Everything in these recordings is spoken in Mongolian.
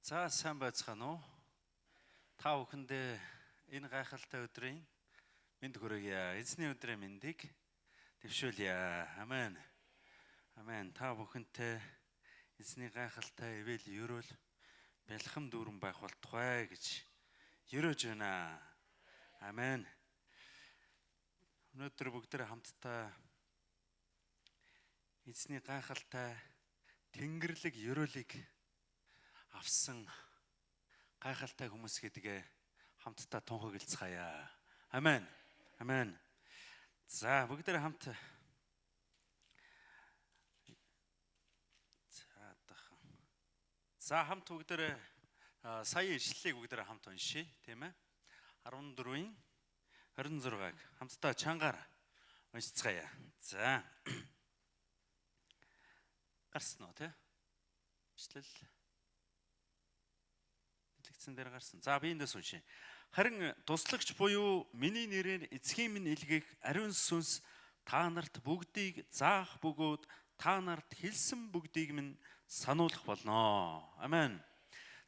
За сайн байцгаана уу? Та бүхэндээ энэ гайхалтай өдрийн мэнд хүргье. Эзний өдрийн мэндийг дэвшүүлье. Амен. Амен. Та бүхэнтэй эзний гайхалтай ивэл ерөөл бэлхэм дүүрэн байх болтугай гэж ерөөж байна. Амен. Өнөөдөр бүгдээ хамтдаа эзний гайхалтай тэнгэрлэг ерөөлийг авсан гайхалтай хүмүүс гэдгээ хамтдаа тунхаглацгаая. Амен. Амен. За бүгдээ хамт хамт бүгдээ сая ишлэлийг бүгдээ хамт уншия, тийм ээ. 14-ийн 26-ыг хамтдаа чангаар уншицгаая. За. Гарсан уу, тийм? Ишлэл дээр гарсан. За би эндээс уншия. Харин туслагч буюу миний нэрээр эцгийн минь илгээх ариун сүнс та нарт бүгдийг заах бөгөөд та нарт хэлсэн бүгдийг минь сануулах болно. Амен.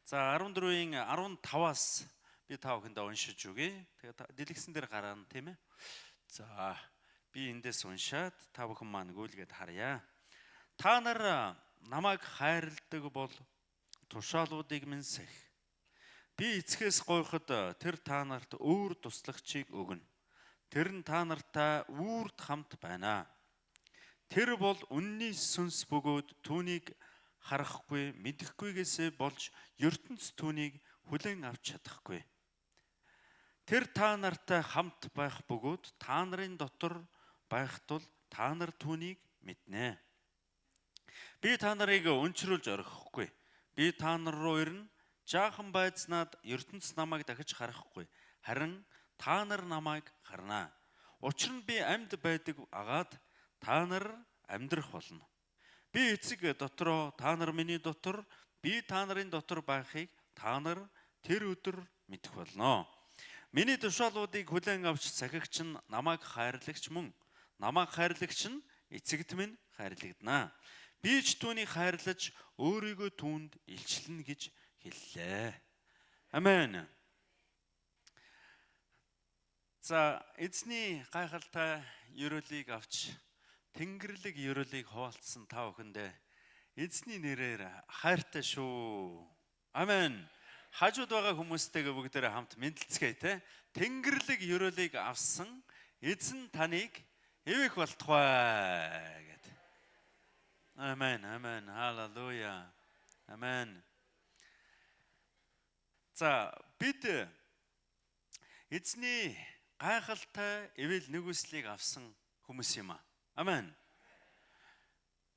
За 14-ийн 15-аас би та бүхэндээ уншиж өгье. Тэгээд дэлгэсэн дээр гараана, тийм ээ. За би эндээс уншаад та бүхэн маань гүйлгээд харъя. Та нар намайг хайрладаг бол тушаалуудыг минь сэх. Би эцгээс гойход тэр та нарт өөр туслагчийг өгнө. Тэр нь та нартай үрд хамт байна. Тэр бол үнний сүнс бөгөөд түүнийг харахгүй, мэдэхгүйгээсээ болж ертөнц түүнийг хүлээн авч чадахгүй. Тэр та нартай хамт байх бөгөөд та нарын дотор байх тул та нар түүнийг мэднэ. Би та нарыг өнчрүүлж орхихгүй. Би та нар руу ирнэ. Жаахан байцнаад ертөнц намайг дахиж харахгүй. Харин та нар намайг харна. Учир нь би амьд байдаг агаад та нар амьдрах болно. Би эцэг дотроо та нар миний дотор, би та нарын дотор байхыг та нар тэр өдөр мэдэх болно. Миний тушаалуудыг хүлээн авч сахигч нь намайг хайрлагч мөн. Намайг хайрлагч нь эцэгт минь хайрлагдана. Би ч түүнийг хайрлаж өөрийгөө түүнд илчлэнэ гэж хэллээ. Амен. За эзний гайхалтай ерөөлийг авч тэнгэрлэг ерөөлийг хуваалцсан та бүхэндээ эзний нэрээр хайртай шүү. Амен. Хажууд байгаа хүмүүстэйгээ бүгдээрээ хамт мэдлцгээе те. Тэнгэрлэг ерөөлийг авсан эзэн таныг эвэх болтугай гэд. Амен. Амен. Халелуя. Амен. За бид эзний гайхалтай эвэл нэгүслийг авсан хүмүүс юм аа. Амен.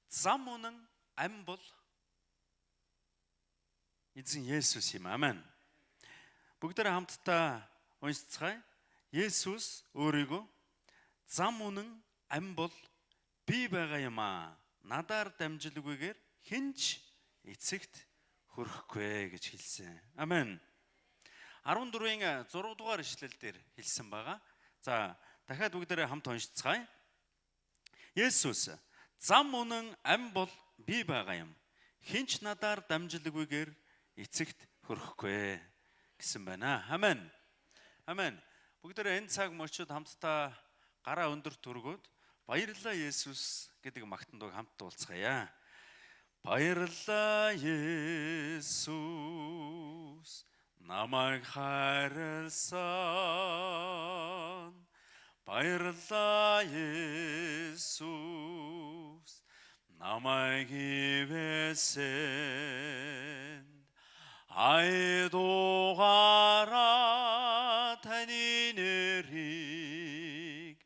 Зам үнэн ам бол эзэн Есүс юм. Амен. Бүгдээрээ хамтдаа уншицгаая. Есүс өөрийгөө зам үнэн ам бол би байгаа юм аа. Надаар дамжилгүйгээр хинч эцэгт хүрэхгүй гэж хэлсэн. Амен. 14-ийн 6 дугаар ишлэл дээр хэлсэн байгаа. За дахиад бүгдээрээ хамт уншицгаая. Есүс зам үнэн ам бол би байгаа юм. Хинч надаар дамжилгүйгээр эцэгт хүрэхгүй гэсэн байна. Амен. Амен. Бүгдээрээ энэ цаг мөчид хамтдаа гараа өндөрт өргөөд баярлалаа Есүс гэдэг магтандыг хамт дуулцгаая. Баярлалаа Есүс намайг хайрлсан. Баярлалаа Есүс намайг ивэсэн. Айдугаараа таны нэрийг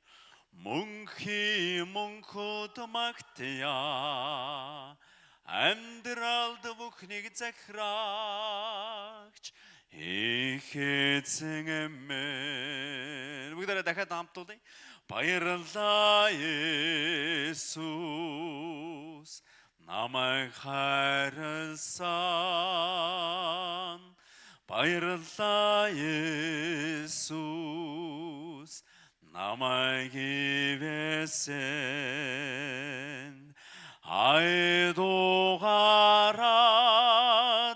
мөнхөд магтъя. Амьдралд бүхнийг захирагч их эзэн эмээ. Бүгдээрээ дахиад хамтуулъя. Баярлалаа Есүс намайг хайрлсан. Баярлалаа Есүс намайг ивэсэн. Айдугаараа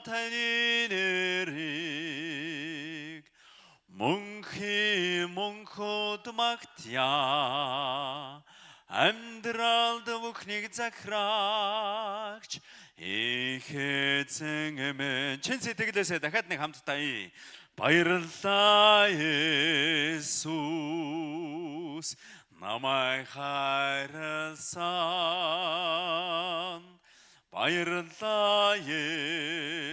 таны магтъя, амьдралд бүхнийг захирагч их эзэн минь. Чин сэтгэлээсээ дахиад нэг хамтдаа баярлалаа Есүс, намайг хайрласан. Баярлалаа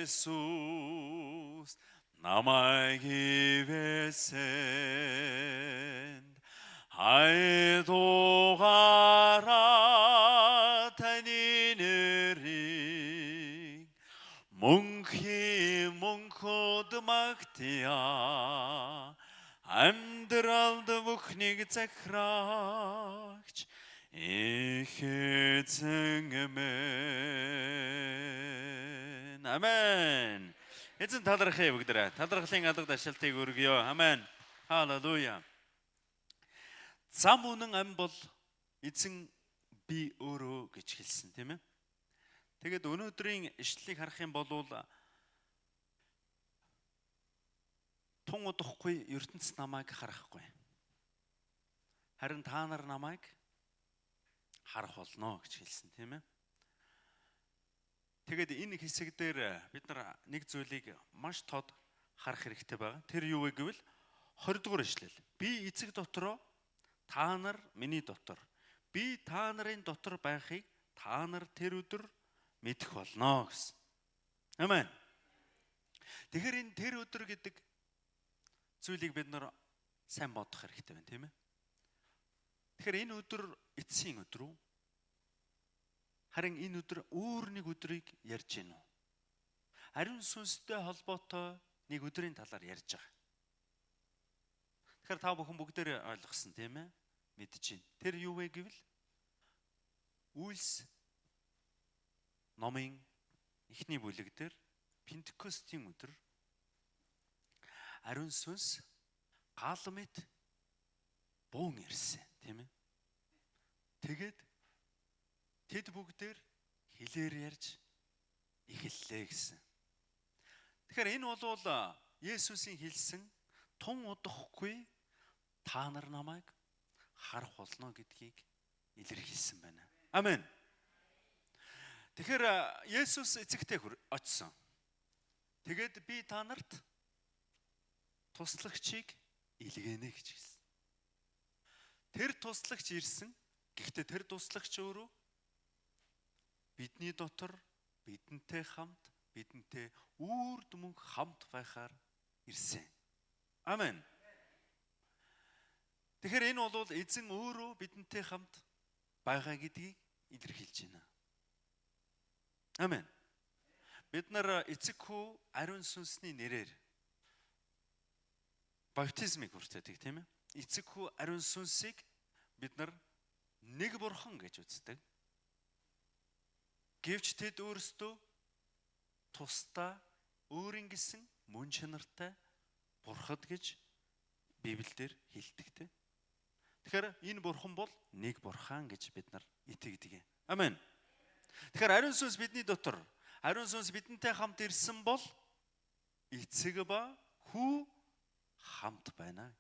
Есүс, намайг ивэсэн. Хайдугаараа таны нэрийг мөнхөд магтъя, амьдралд бүхнийг захирагч их эзэн минь. Амен. Эзэн талархъя бүгдээрээ. Талархлын алга дашилтыг өргөё. Амен. Халелуя. Зам үнэн ам бол эзэн би өөрөө гэж хэлсэн, тийм ээ. Тэгээд өнөөдрийн ишлэлийг харах юм бол тун удахгүй ертөнц намайг харахгүй. Харин та нар намайг харах болно гэж хэлсэн, тийм ээ. Тэгээд энэ хэсэг дээр бид нар нэг зүйлийг маш тод харах хэрэгтэй байна. Тэр юу вэ гэвэл 20 дугаар ишлэл. Би эцэг дотроо, та нар миний дотор. Би та нарын дотор байхыг та нар тэр өдөр мэдэх болно гэсэн. Амен. Тэгэхээр энэ тэр өдөр гэдэг зүйлийг бид нар сайн бодох хэрэгтэй байна, тийм ээ. Тэгэхээр энэ өдөр эцсийн өдөр үү? Харин энэ өдөр өөр нэг өдрийг ярьж гинэ үү? Ариун сүнстэй холбоотой нэг өдрийн талаар ярьж байгаа. Тэгэхээр та бүхэн бүгдээр ойлгосон, тийм ээ? Мэдэж байна. Тэр юу вэ гэвэл Үйлс номын эхний бүлэг дээр Пентекостийн өдөр ариун сүнс гал мэт буун ирсэн, тийм ээ. Тэгээд тэд бүгдээр хэлээр ярьж эхэллээ гэсэн. Тэгэхээр энэ бол Есүсийн хэлсэн тун удахгүй та нар намайг харах болно гэдгийг илэрхийлсэн байна. Амен. Тэгэхээр Есүс эцэгтэй очсон. Тэгээд би та нарт туслагчийг илгээнэ гэж хэлсэн. Тэр туслагч ирсэн. Гэхдээ тэр туслагч өөрөө бидний дотор бидэнтэй хамт, бидэнтэй үрд мөнх хамт байхаар ирсэн. Амен. Тэгэхээр энэ бол эзэн өөрөө бидэнтэй хамт байгаа гэдгийг илэрхийлж байна. Амен. Бид нар эцэг хүү ариун сүнсний нэрээр баптизмыг хүртээдэг, тийм ээ. Эцэг хүү ариун сүнсийг бид нар нэг бурхан гэж үздэг. Гэвч тэд өөрсдөө тусдаа өөрийн гэсэн мөн чанартай бурхад гэж Библиэлд хэлдэг, тийм. Тэгэхээр энэ бурхан бол нэг бурхан гэж бид нар итгэдэг. Амен. Тэгэхээр ариун сүнс бидний дотор, ариун сүнс бидэнтэй хамт ирсэн бол эцэг ба хүү хамт байна.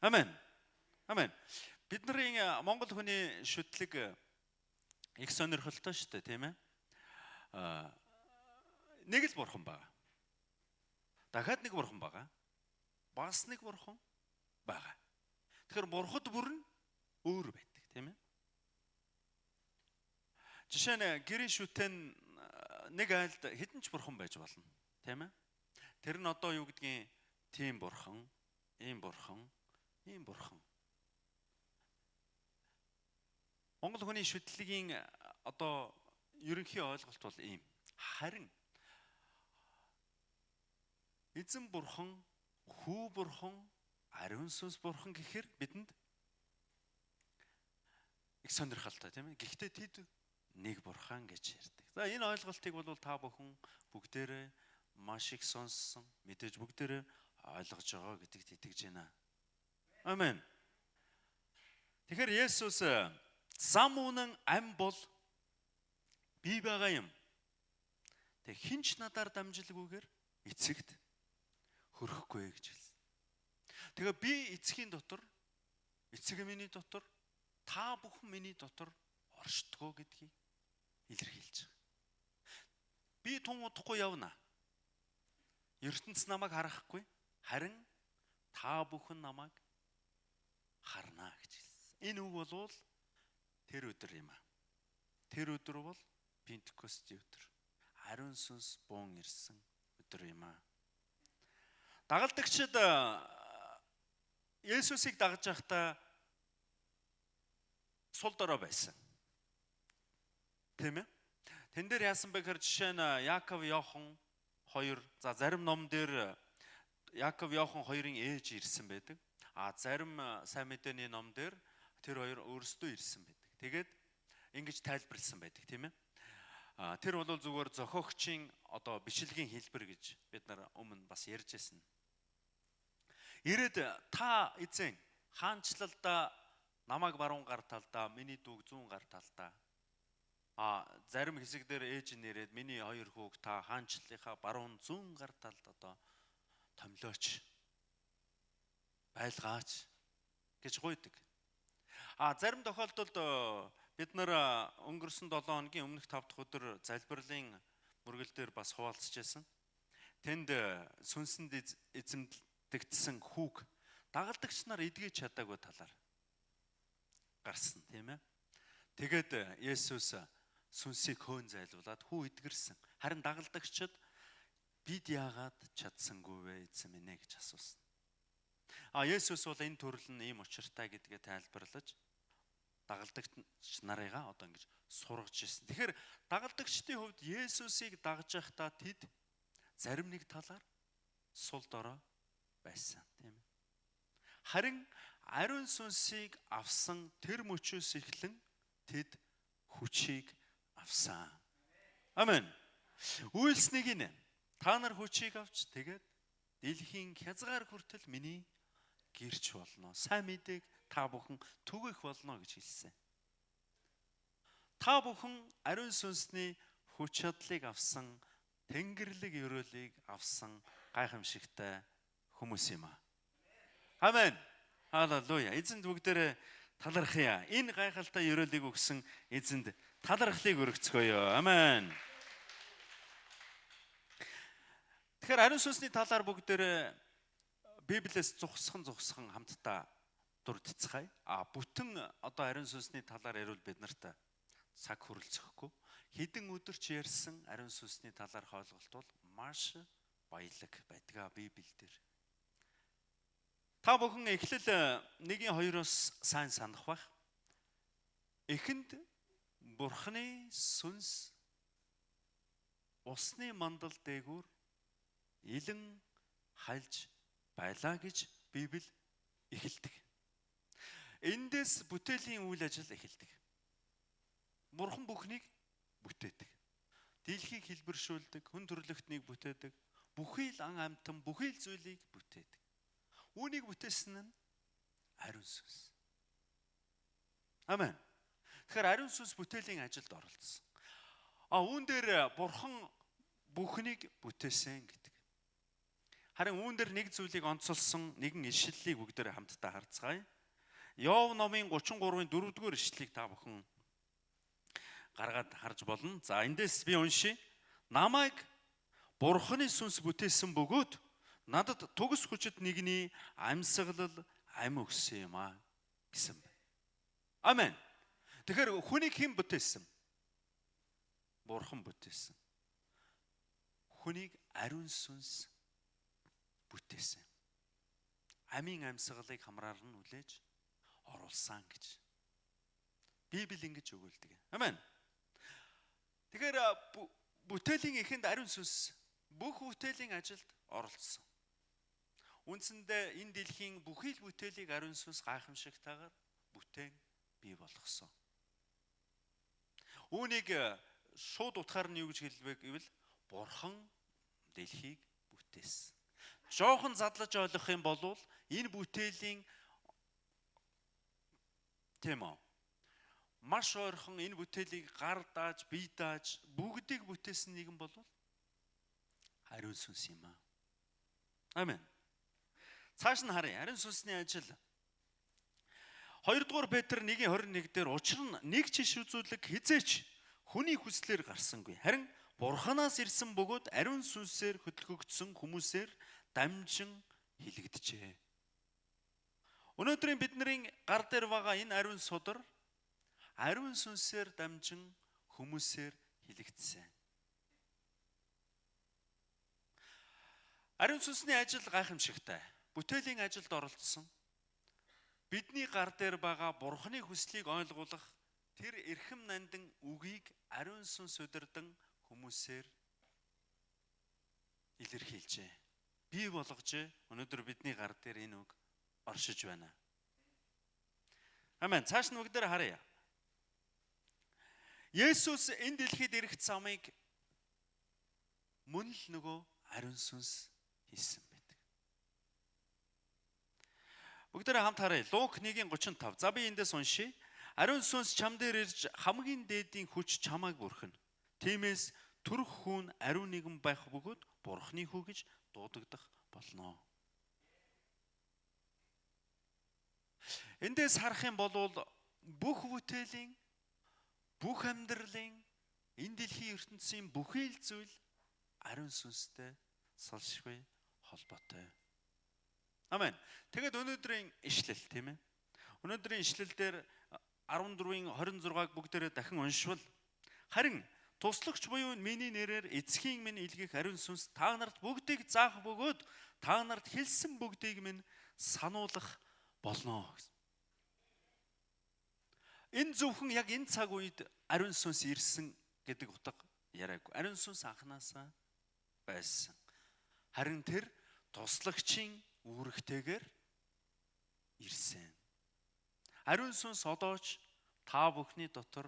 Амен. Амен. Бидний Монгол хүний шүтлэг их сонирхолтой шүү дээ, тийм ээ. Нэг л бурхан байгаа. Дахиад нэг бурхан байгаа. Бас нэг бурхан байгаа. Тэгэхээр бурхад бүр нь өөр байдаг, тийм ээ. Жишээ нь гэрийн шүтэн нэг айлд хэдэн ч бурхан байж болно, тийм ээ. Тэр нь одоо юу гэдгийг тийм бурхан, ийм бурхан, ийм бурхан. Монгол хүний шүтлэгийн одоо ерөнхий ойлголт бол ийм. Харин эзэн бурхан, хүү бурхан, ариун сүнс бурхан гэхээр бидэнд их сонирхолтой, тийм ээ. Гэхдээ тэд нэг бурхан гэж ярьдаг. За энэ ойлголтыг бол та бүхэн бүгдээрээ маш их сонссон, мэдээж бүгдээрээ ойлгож байгаа гэдэгт итгэж байна. Амен. Тэгэхээр Есүс зам үнэн ам бол би байгаа юм. Тэг хинч надаар дамжилгүйгээр эцэгт хөрөхгүй гэж хэлсэн. Тэгээ би эцгийн дотор, эцэг миний дотор, та бүхэн миний дотор оршдгоо гэдгийг илэрхийлж байгаа. Би тун удахгүй явна. ертөнц намайг харахгүй, харин та бүхэн намайг харна гэж хэлсэн. Энэ үг болвол тэр өдөр юм аа. Тэр өдөр бол Пентекостийн өдөр. Ариун сүнс буун ирсэн өдөр юм аа. Дагалдагчид Есүсийг дагаж байхдаа сул дорой байсан. Тийм ээ. Тэн дээр яасан бэ гэхээр жишээ нь Яаков, Иохан хоёр, за зарим ном дээр Яаков, Иохан хоёрын ээж ирсэн байдаг. Зарим сайн мэдээний ном дээр тэр хоёр өөрсдөө ирсэн байдаг. Тэгээд ингэж тайлбарлсан байдаг, тийм ээ. Тэр бол зүгээр зохиогчийн одоо бичлэгийн хэлбэр гэж бид нар өмнө бас ярьж байсан. Ирээд та эзэн хаанчлалдаа намайг баруун гар талдаа, миний дүүг зүүн гар талдаа. Зарим хэсэг дээр ээж нэрээд миний хоёр хүүг та хаанчлалынхаа баруун зүүн гар талд одоо томлооч, байлгаач гэж гуйдаг. Зарим тохиолдолд бид нар өнгөрсөн 7 хоногийн өмнөх 5 дахь өдөр залбирлын мөргөл дээр бас хуваалцж байсан. Тэнд сүнсэнд эзэмдэгдсэн хүүг дагалдагч нар эдгэж чадаагүй талаар гарсан, тийм ээ. Тэгээд Есүс сүнсийг хөөн зайлуулад хүү эдгэрсэн. Харин дагалдагчид бид яагаад чадсангүй вэ эзэн минь гэж асуусан. Есүс бол энэ төрөл нь ийм учиртай гэдгээ тайлбарлаж дагалдагч нарыгаа одоо ингэж сургаж ирсэн. Тэгэхээр дагалдагчдын хувьд Есүсийг дагж байхдаа тэд зарим нэг талаар сул дорой байсан, тийм ээ. Харин ариун сүнсийг авсан тэр мөчөөс эхлэн тэд хүчийг авсан. Амен. Үйлс нэг нь та нар хүчийг авч тэгээд дэлхийн хязгаар хүртэл миний гэрч болно. Сайн мэдээг та бүхэн түгэх болно гэж хэлсэн. Та бүхэн ариун сүнсний хүч чадлыг авсан, тэнгэрлэг ёроолыг авсан гайхамшигтай хүмүүс юм аа. Амен. Халелуя. Эзэнд бүгдээрээ талархъя. Энэ гайхалтай ёроолыг өгсөн эзэнд талархлыг өргөцгөөё. Амен. Тэгэхээр ариун сүнсний талаар бүгдээрээ Библиэс зогсхон хамтдаа дурдцгаая. Бүтэн одоо ариун сүнсний талаар ярил бид нарт цаг хүрэлцэхгүй. Хэдэн өдөр ч ярьсан ариун сүнсний талаар ойлголт бол маш баялаг байдаг Библиэлд. Та бүхэн эхлэл 1:2-оос сайн санах бах. Эхэнд Бурхны сүнс усны мандал дээгүүр илэн хальж байлаа гэж Библи эхэлдэг. Эндээс бүтээлийн үйл ажил эхэлдэг. Бурхан бүхнийг бүтээдэг. Дэлхийг хэлбэршүүлдэг, хүн төрлөختнийг бүтээдэг, бүхий л ан амьтан, бүхий л зүйлийг бүтээдэг. Үүнийг бүтээсэн нь ариун сүнс. Амен. Тэгэхээр ариун сүнс бүтээлийн ажилд оролцсон. Үүн дээр Бурхан бүхнийг бүтээсэн гэдэг. Харин үүн дээр нэг зүйлийг онцолсон нэгэн ишлэлийг бүгдээр хамтдаа харцгаая. Йов номын 33-ын 4-р ишлэлийг та бүхэн гаргаад харж болно. За эндээс би уншия. Намайг Бурханы сүнс бүтээсэн бөгөөд надад төгс хүчит нэгний амьсгалал ам өгсөн юм аа гэсэн байна. Амен. Тэгэхээр хүнийг хэн бүтээсэн? Бурхан бүтээсэн. Хүнийг ариун сүнс бүтээсэн. Амийн амьсгалыг хамраар нь үлээж оруулсан гэж Библи ингэж өгүүлдэг. Амен. Тэгэхээр бүтээлийн эхэнд ариун сүнс бүх бүтээлийн ажилд оролцсон. Үндсэндээ энэ дэлхийн бүхий л бүтээлийг ариун сүнс гайхамшигтайгаар бүтээн бий болгосон. Үүнийг шууд утгаар нь юу гэж хэлвэ гэвэл Бурхан дэлхийг бүтээсэн. Жоохон задлаж ойлгох юм бол энэ бүтээлийн тийм үү? Маш ойрхон энэ бүтээлийг гар дааж, бие дааж, бүгдийг бүтээсэн нэгэн бол ариун сүнс юм аа. Амен. Цааш нь харъя. Ариун сүнсний ажил. 2 дугаар Петр 1:21 дээр учир нь нэг ч иш үзүүлэг хизээч хүний хүслээр гарсангүй. Харин Бурханаас ирсэн бөгөөд ариун сүнсээр хөдөлгөгдсөн хүмүүсээр дамжин хилэгдэжээ. Өнөөдрийн бидний гар дээр байгаа энэ ариун судар ариун сүнсээр дамжин хүмүүсээр хилэгдсэн. Ариун сүнсний ажил гайхамшигтай. Бүтээлийн ажилд оролцсон. Бидний гар дээр байгаа Бурханы хүслийг ойлгуулах тэр эрхэм нандин үгийг ариун сүнс удирдан хүмүүсээр илэрхийлжээ. Бий болгожээ. Өнөөдөр бидний гар дээр энэ үг оршиж байна. Амен. Цааш нь үг дээр харъя. Есүс энэ дэлхийд ирэх замыг мөн л нөгөө ариун сүнс хийсэн байдаг. Бүгдээрээ хамт харъя. Лук 1:35. За би эндээс уншия. Ариун сүнс чам дээр ирж хамгийн дээдийн хүч чамайг бүрхэнэ. Тиймээс төрөх хүн ариун нэгэн байх бөгөөд Бурхны хүү гэж дуудагдах болно. Эндээс харах юм бол бүх бүтээлийн, бүх амьдралын, энэ дэлхийн ертөнцийн бүхий л зүйл ариун сүнстэй салшгүй холбоотой. Амен. Тэгээд өнөөдрийн ишлэл тийм ээ. Өнөөдрийн ишлэл дээр 14-ийн 26-г бүгдээрээ дахин уншвал харин туслагч буюу миний нэрээр эцгийн минь илгээх ариун сүнс та нарт бүгдийг заах бөгөөд та нарт хэлсэн бүгдийг минь сануулах болно. Энэ зөвхөн яг энэ цаг үед ариун сүнс ирсэн гэдэг утга яриаггүй. Ариун сүнс анханасаа байсан. Харин тэр туслагчийн үүрэгтэйгээр ирсэн. Ариун сүнс одоо ч та бүхний дотор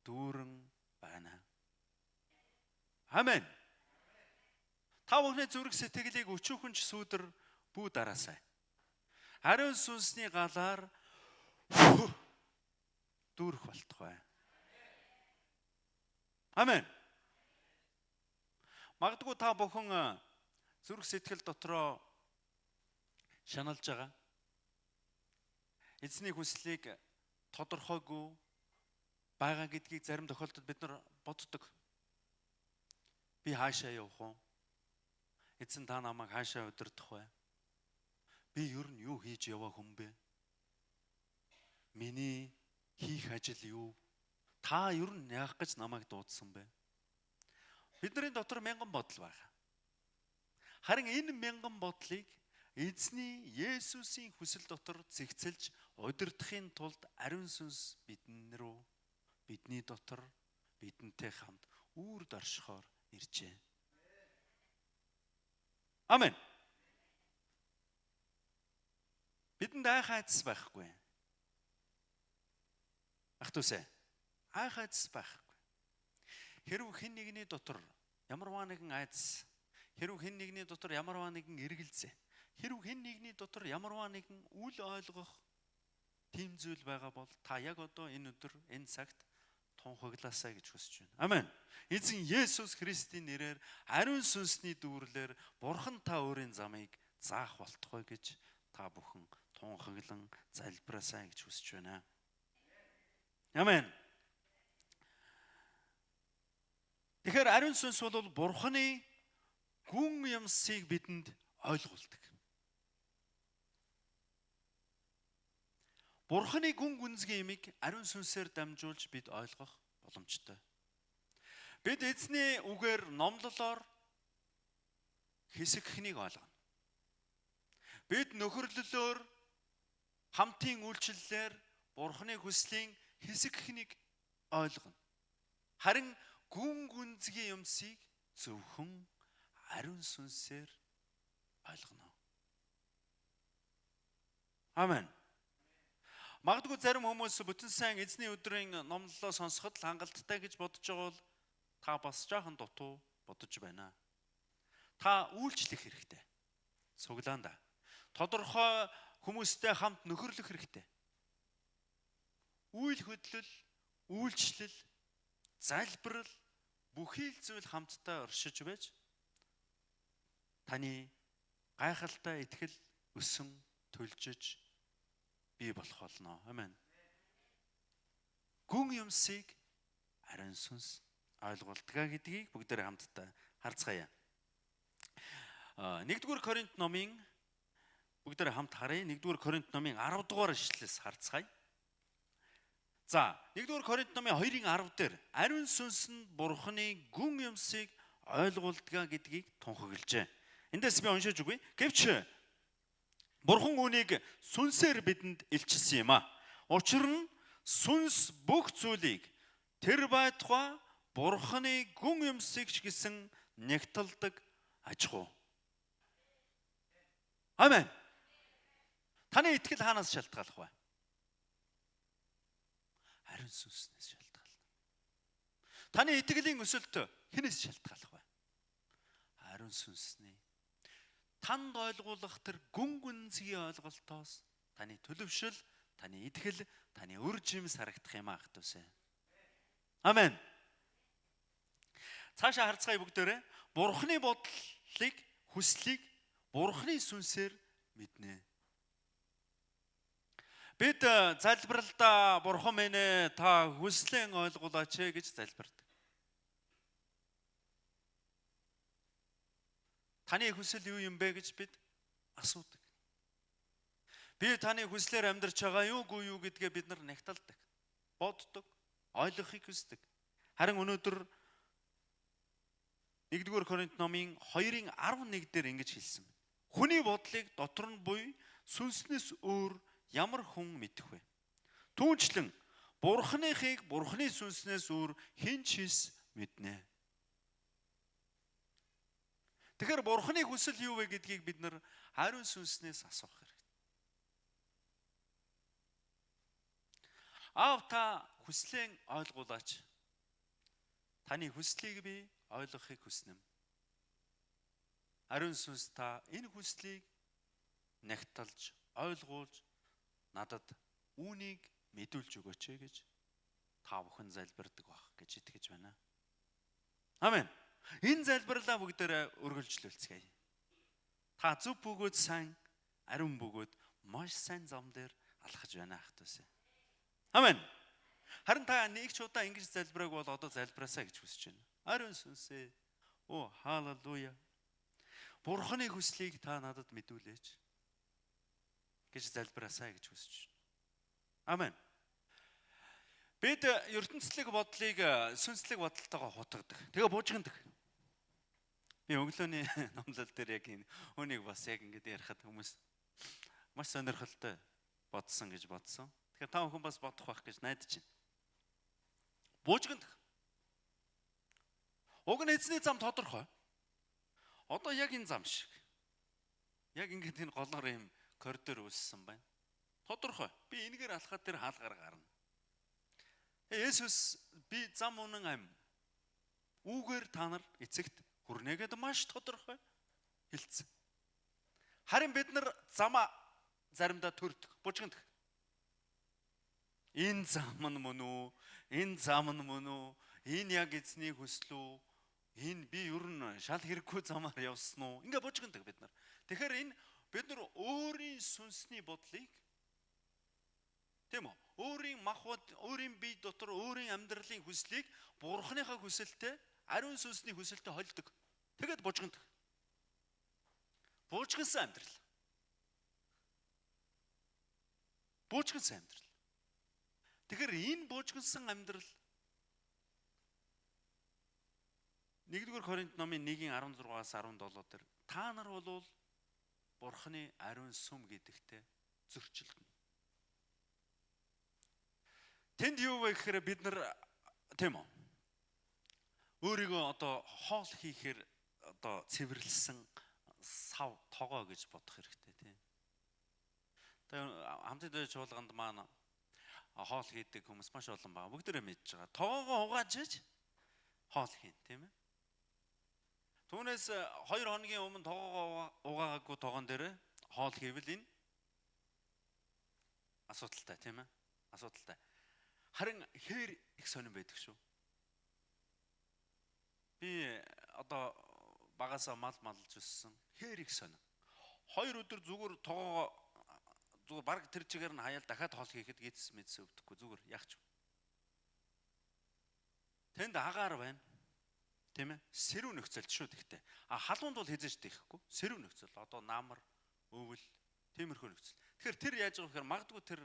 дүүрэн байна. Амен. Та бүхний зүрх сэтгэлийг өчүүхөнч сүудэр бүү дараасай. Ариун сүнсний галаар дүүрэх болтугай. Амен. Магадгүй та бүхэн зүрх сэтгэл дотроо шаналж байгаа. Эзний хүслийг тодорхойгүй байгаа гэдгийг зарим тохиолдолд бид нар боддог. Би хаашаа явах вэ? Эзэн та намайг хаашаа удирдах вэ? Би ер нь юу хийж яваа хүн бэ? Миний хийх ажил юу? Та ер нь яах гэж намайг дуудсан бэ? Бидний дотор мянган бодол байна. Харин энэ мянган бодлыг эзний Есүсийн хүсэл дотор зэгцэлж удирдахын тулд ариун сүнс бидний дотор бидэнтэй хамт үүр даршихоор иржээ. Амен. Бидэнд айх айдас байхгүй. Ах トゥ усэ. Айх айдас байхгүй. Хэрв хэн нэгний дотор ямарваа нэгэн айдас, хэрв хэн нэгний дотор ямарваа нэгэн эргэлзээ, хэрв хэн нэгний дотор ямарваа нэгэн үл ойлгох тийм зүйл байгаа бол та яг одоо энэ өдөр энэ цагт тунхаглаасаа гэж хүсэж байна. Амен. Эзэн Есүс Христийн нэрээр ариун сүнсний дүүрлэр Бурхан та өөрийн замыг заах болтугай гэж та бүхэн тунхаглан залбираасаа гэж хүсэж байна. Амен. Тэгэхээр ариун сүнс бол Бурханы гүн юмсыг бидэнд ойлгуулдаг. Бурханы гүн гүнзгий юмыг ариун сүнсээр дамжуулж бид ойлгох боломжтой. Бид эзний үгээр номлолоор хэсэгхнийг ойлгоно. Бид нөхөрлөлөөр хамтын үйлчлэлээр Бурханы хүслийн хэсэгхнийг ойлгоно. Харин гүн гүнзгий юмсыг зөвхөн ариун сүнсээр ойлгоно. Амен. Магадгүй зарим хүмүүс бүтэн сайн эзний өдрийн номлолоо сонсоход хангалттай гэж бодож байгаа бол та бас жаахан дутуу бодож байна. Та үйлчлэх хэрэгтэй. Цуглаанда. Тодорхой хүмүүстэй хамт нөхөрлөх хэрэгтэй. Үйл хөдлөл, үйлчлэл, залбирал бүхий л зүйл хамтдаа оршиж байж таны гайхалтай итгэл өсөн төлжиж бий болох болно. Амен. Гүн юмсыг ариун сүнс ойлгуулдаг гэдгийг бүгдээр хамтдаа харцгаая. 1-р Коринт номын бүгдээр хамт харъя. 1-р Коринт номын 10 дугаар ишлэлээс харцгаая. За, 1-р Коринт номын 2:10 дээр ариун сүнс нь Бурханы гүн юмсыг ойлгуулдаг гэдгийг тунхаглажээ. Эндээс би уншиж үгүй. Гэвч Бурхан үүнийг сүнсээр бидэнд илчилсэн юм а. Учир нь сүнс бүх зүйлийг тэр байтугай Бурханы гүн юмсыг шигсэн нягталдаг аж ахуй. Амен. Таны итгэл хаанаас шалтгаалах вэ? Ариун сүнснээс шалтгаална. Таны итгэлийн өсөлт хинээс шалтгаалах вэ? Ариун сүнсний танд ойлгуулах тэр гүн гүнзгий ойлголтоос таны төлөвшил, таны итгэл, таны үр жимс харагдах юм аа хтүсэ. Амен. Цаашаа харцгаая бүгдээрээ. Бурханы бодлыг, хүслийг Бурханы сүнсээр мэднэ. Бид залбиралдаа Бурхан минь та хүслэн ойлгуулаач гэж залбирдаг. Таны хүсэл юу юм бэ гэж бид асуудаг. Би таны хүслээр амьдарч байгаа юугүй юу гэдгээ бид нар нягталдаг, боддог, ойлгохыг хүсдэг. Харин өнөөдөр 1-р Коринт номын 2:11 дээр ингэж хэлсэн. Хүний бодлыг дотор нь буй сүнснээс өөр ямар хүн мэдэх вэ? Түүнчлэн Бурханыхыг Бурханы сүнснээс өөр хэн ч хис мэднэ. Тэгэхээр Бурханы хүсэл юу вэ гэдгийг бид нар ариун сүнснээс асуух хэрэгтэй. Аав та хүслэн ойлгуулаач. Таны хүслийг би ойлгохыг хүснэ. Ариун сүнс та энэ хүслийг нягталж, ойлгуулж надад үүнийг мэдүүлж өгөөч гэж та бүхэн залбирдаг байх гэж итгэж байна. Амен. Энэ залбирлаа бүгдээрээ үргэлжлүүлцгээе. Та зөв бөгөөд сайн, ариун бөгөөд маш сайн зам дээр алхаж байна хтүсэ. Амен. Харин та нэг ч удаа ингэж залбирааг бол одоо залбираасаа гэж хүсэж байна. Ариун сүнсээ. Оо, халелуя. Бурханы хүслийг та надад мэдүүлээч гэж залбираасаа гэж хүсэж байна. Амен. Бид ертөнцлэг бодлыг сүнслэг бодолтойгоо хутгадаг. Тэгээ буужгадаг. Би өглөөний номлол дээр яг үнийг бас яг ингэж ярихад хүмүүс маш сонирхолтой бодсон гэж бодсон. Тэгэхээр та бүхэн бас бодох байх гэж найдаж байна. Буужгадаг. Уг нь эзний зам тодорхой. Одоо яг энэ зам шиг. Яг ингэж энэ голоор юм коридор үүссэн байна. Тодорхой. Би энэгээр алхаад тэр хаалгаар гарна. Есүс би зам үнэн ам. Үүгээр та нар эцэгт хүрнэгээд маш тодорхой хэлсэн. Харин бид нар замаа заримдаа төрдөг, бужигнадаг. Энэ зам нь мөн үү? Энэ зам нь мөн үү? Энэ яг эзний хүсэл үү? Энэ би ер нь шал хэрэггүй замаар явсан уу? Ингээ бужигнадаг бид нар. Тэгэхээр энэ бид нар өөрийн сүнсний бодлыг тийм үү? Өөрийн махбод, өөрийн бие дотор өөрийн амьдралын хүслийг Бурханыхаа хүсэлтэй, ариун сүнсний хүсэлтэй холдог. Тэгээд бужигнадаг. Буужгансан амьдрал. Буужгансан амьдрал. Тэгэхээр энэ буужгансан амьдрал 1-р Коринт номын 1:16-аас 17 дээр та нар бол Бурханы ариун сүм гэдэгтээ зөрчилдөнө. Тэнд юу вэ гэхээр бид нар тийм үү? Өөрийгөө одоо хоол хийхээр одоо цэвэрлсэн сав тогоо гэж бодох хэрэгтэй тийм. Тэгээ хамтд байж чуулганд маань хоол хийдэг хүмүүс маш олон байгаа. Бүгдээрээ мэдж байгаа. Тоогоо угааж хоол хийн тийм ээ. Түүнээс 2 хоногийн өмнө тоогоо угаагаагүй тоогон дээр хоол хийвэл энэ асуудалтай тийм ээ. Асуудалтай. Харин хээр их сонирн байдаг шүү. Би одоо багасаа мал малж өссөн. Хээр их сонирн. 2 өдөр зүгээр тоогоо зүгээр баг тэр чигээр нь хаяал дахиад хоол хийхэд гидс мэдс өвдөхгүй зүгээр яах ч. Тэнд агаар байна. Тийм ээ? Сэрүү нөхцөлд шүү тэгтээ. Халуунд бол хизээж дэхгүй. Сэрүү нөхцөл. Одоо наамар, өвөл, тиймэрхүү нөхцөл. Тэгэхээр тэр яаж байгаа вэ гэхээр магадгүй тэр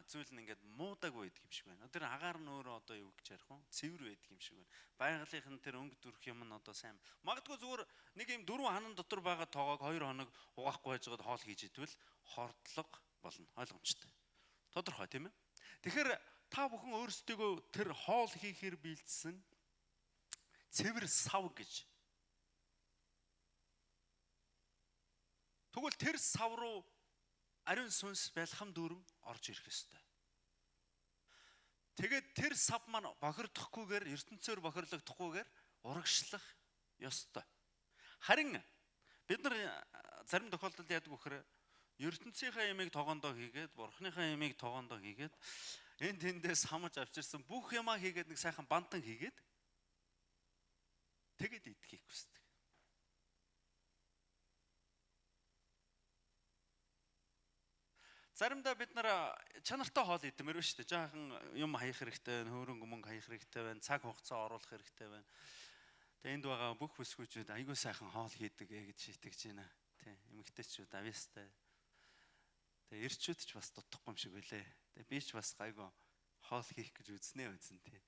зүйл нь ингээд муудаагүй байдаг юм шиг байна. Тэр агаар нь өөрөө одоо юу гэж ярих вэ? Цэвэр байдаг юм шиг байна. Байгалийнхын тэр өнгө дүрх юм нь одоо сайн. Магадгүй зүгээр нэг юм 4 ханан дотор байгаа тоогоог 2 хоног угаахгүй байжгаад хоол хийж идвэл хордлого болно. Ойлгомжтой. Тодорхой тийм ээ? Тэгэхээр та бүхэн өөрсдөө тэр хоол хийхээр бэлдсэн цэвэр сав гэж. Тэгвэл тэр сав руу ариун сүнс бэлхам дүүрэн орж ирэх ёстой. Тэгээд тэр сав маань бохирдохгүйгээр, ертөнцөөр бохирлогдохгүйгээр урагшлах ёстой. Харин бид нар зарим тохиолдолд яадаг вөхөр ертөнцийнхээ ямыг тогоондоо хийгээд, бурхныхаа ямыг тогоондоо хийгээд, энэ тэндээс хамаж авчирсан бүх юмаа хийгээд нэг сайхан бантан хийгээд тэгээд идхийг хүсдэг. Заримдаа бид нар чанартай хоол идэмээр шүү дээ. Жаахан юм хаях хэрэгтэй байна, хөрөнгө мөнгө хаях хэрэгтэй байна, цаг хугацаа оруулах хэрэгтэй байна. Тэгээ энд байгаа бүх бүсгүүчүүд айгүй сайхан хоол хийдэг гэж итгэж байна. Тэ, эмэгтэйчүүд авьяастай. Тэгээ эрчүүд ч бас дутхгүй юм шиг байлээ. Тэгээ би ч бас гайгүй хоол хийх гэж үзнэ тэ.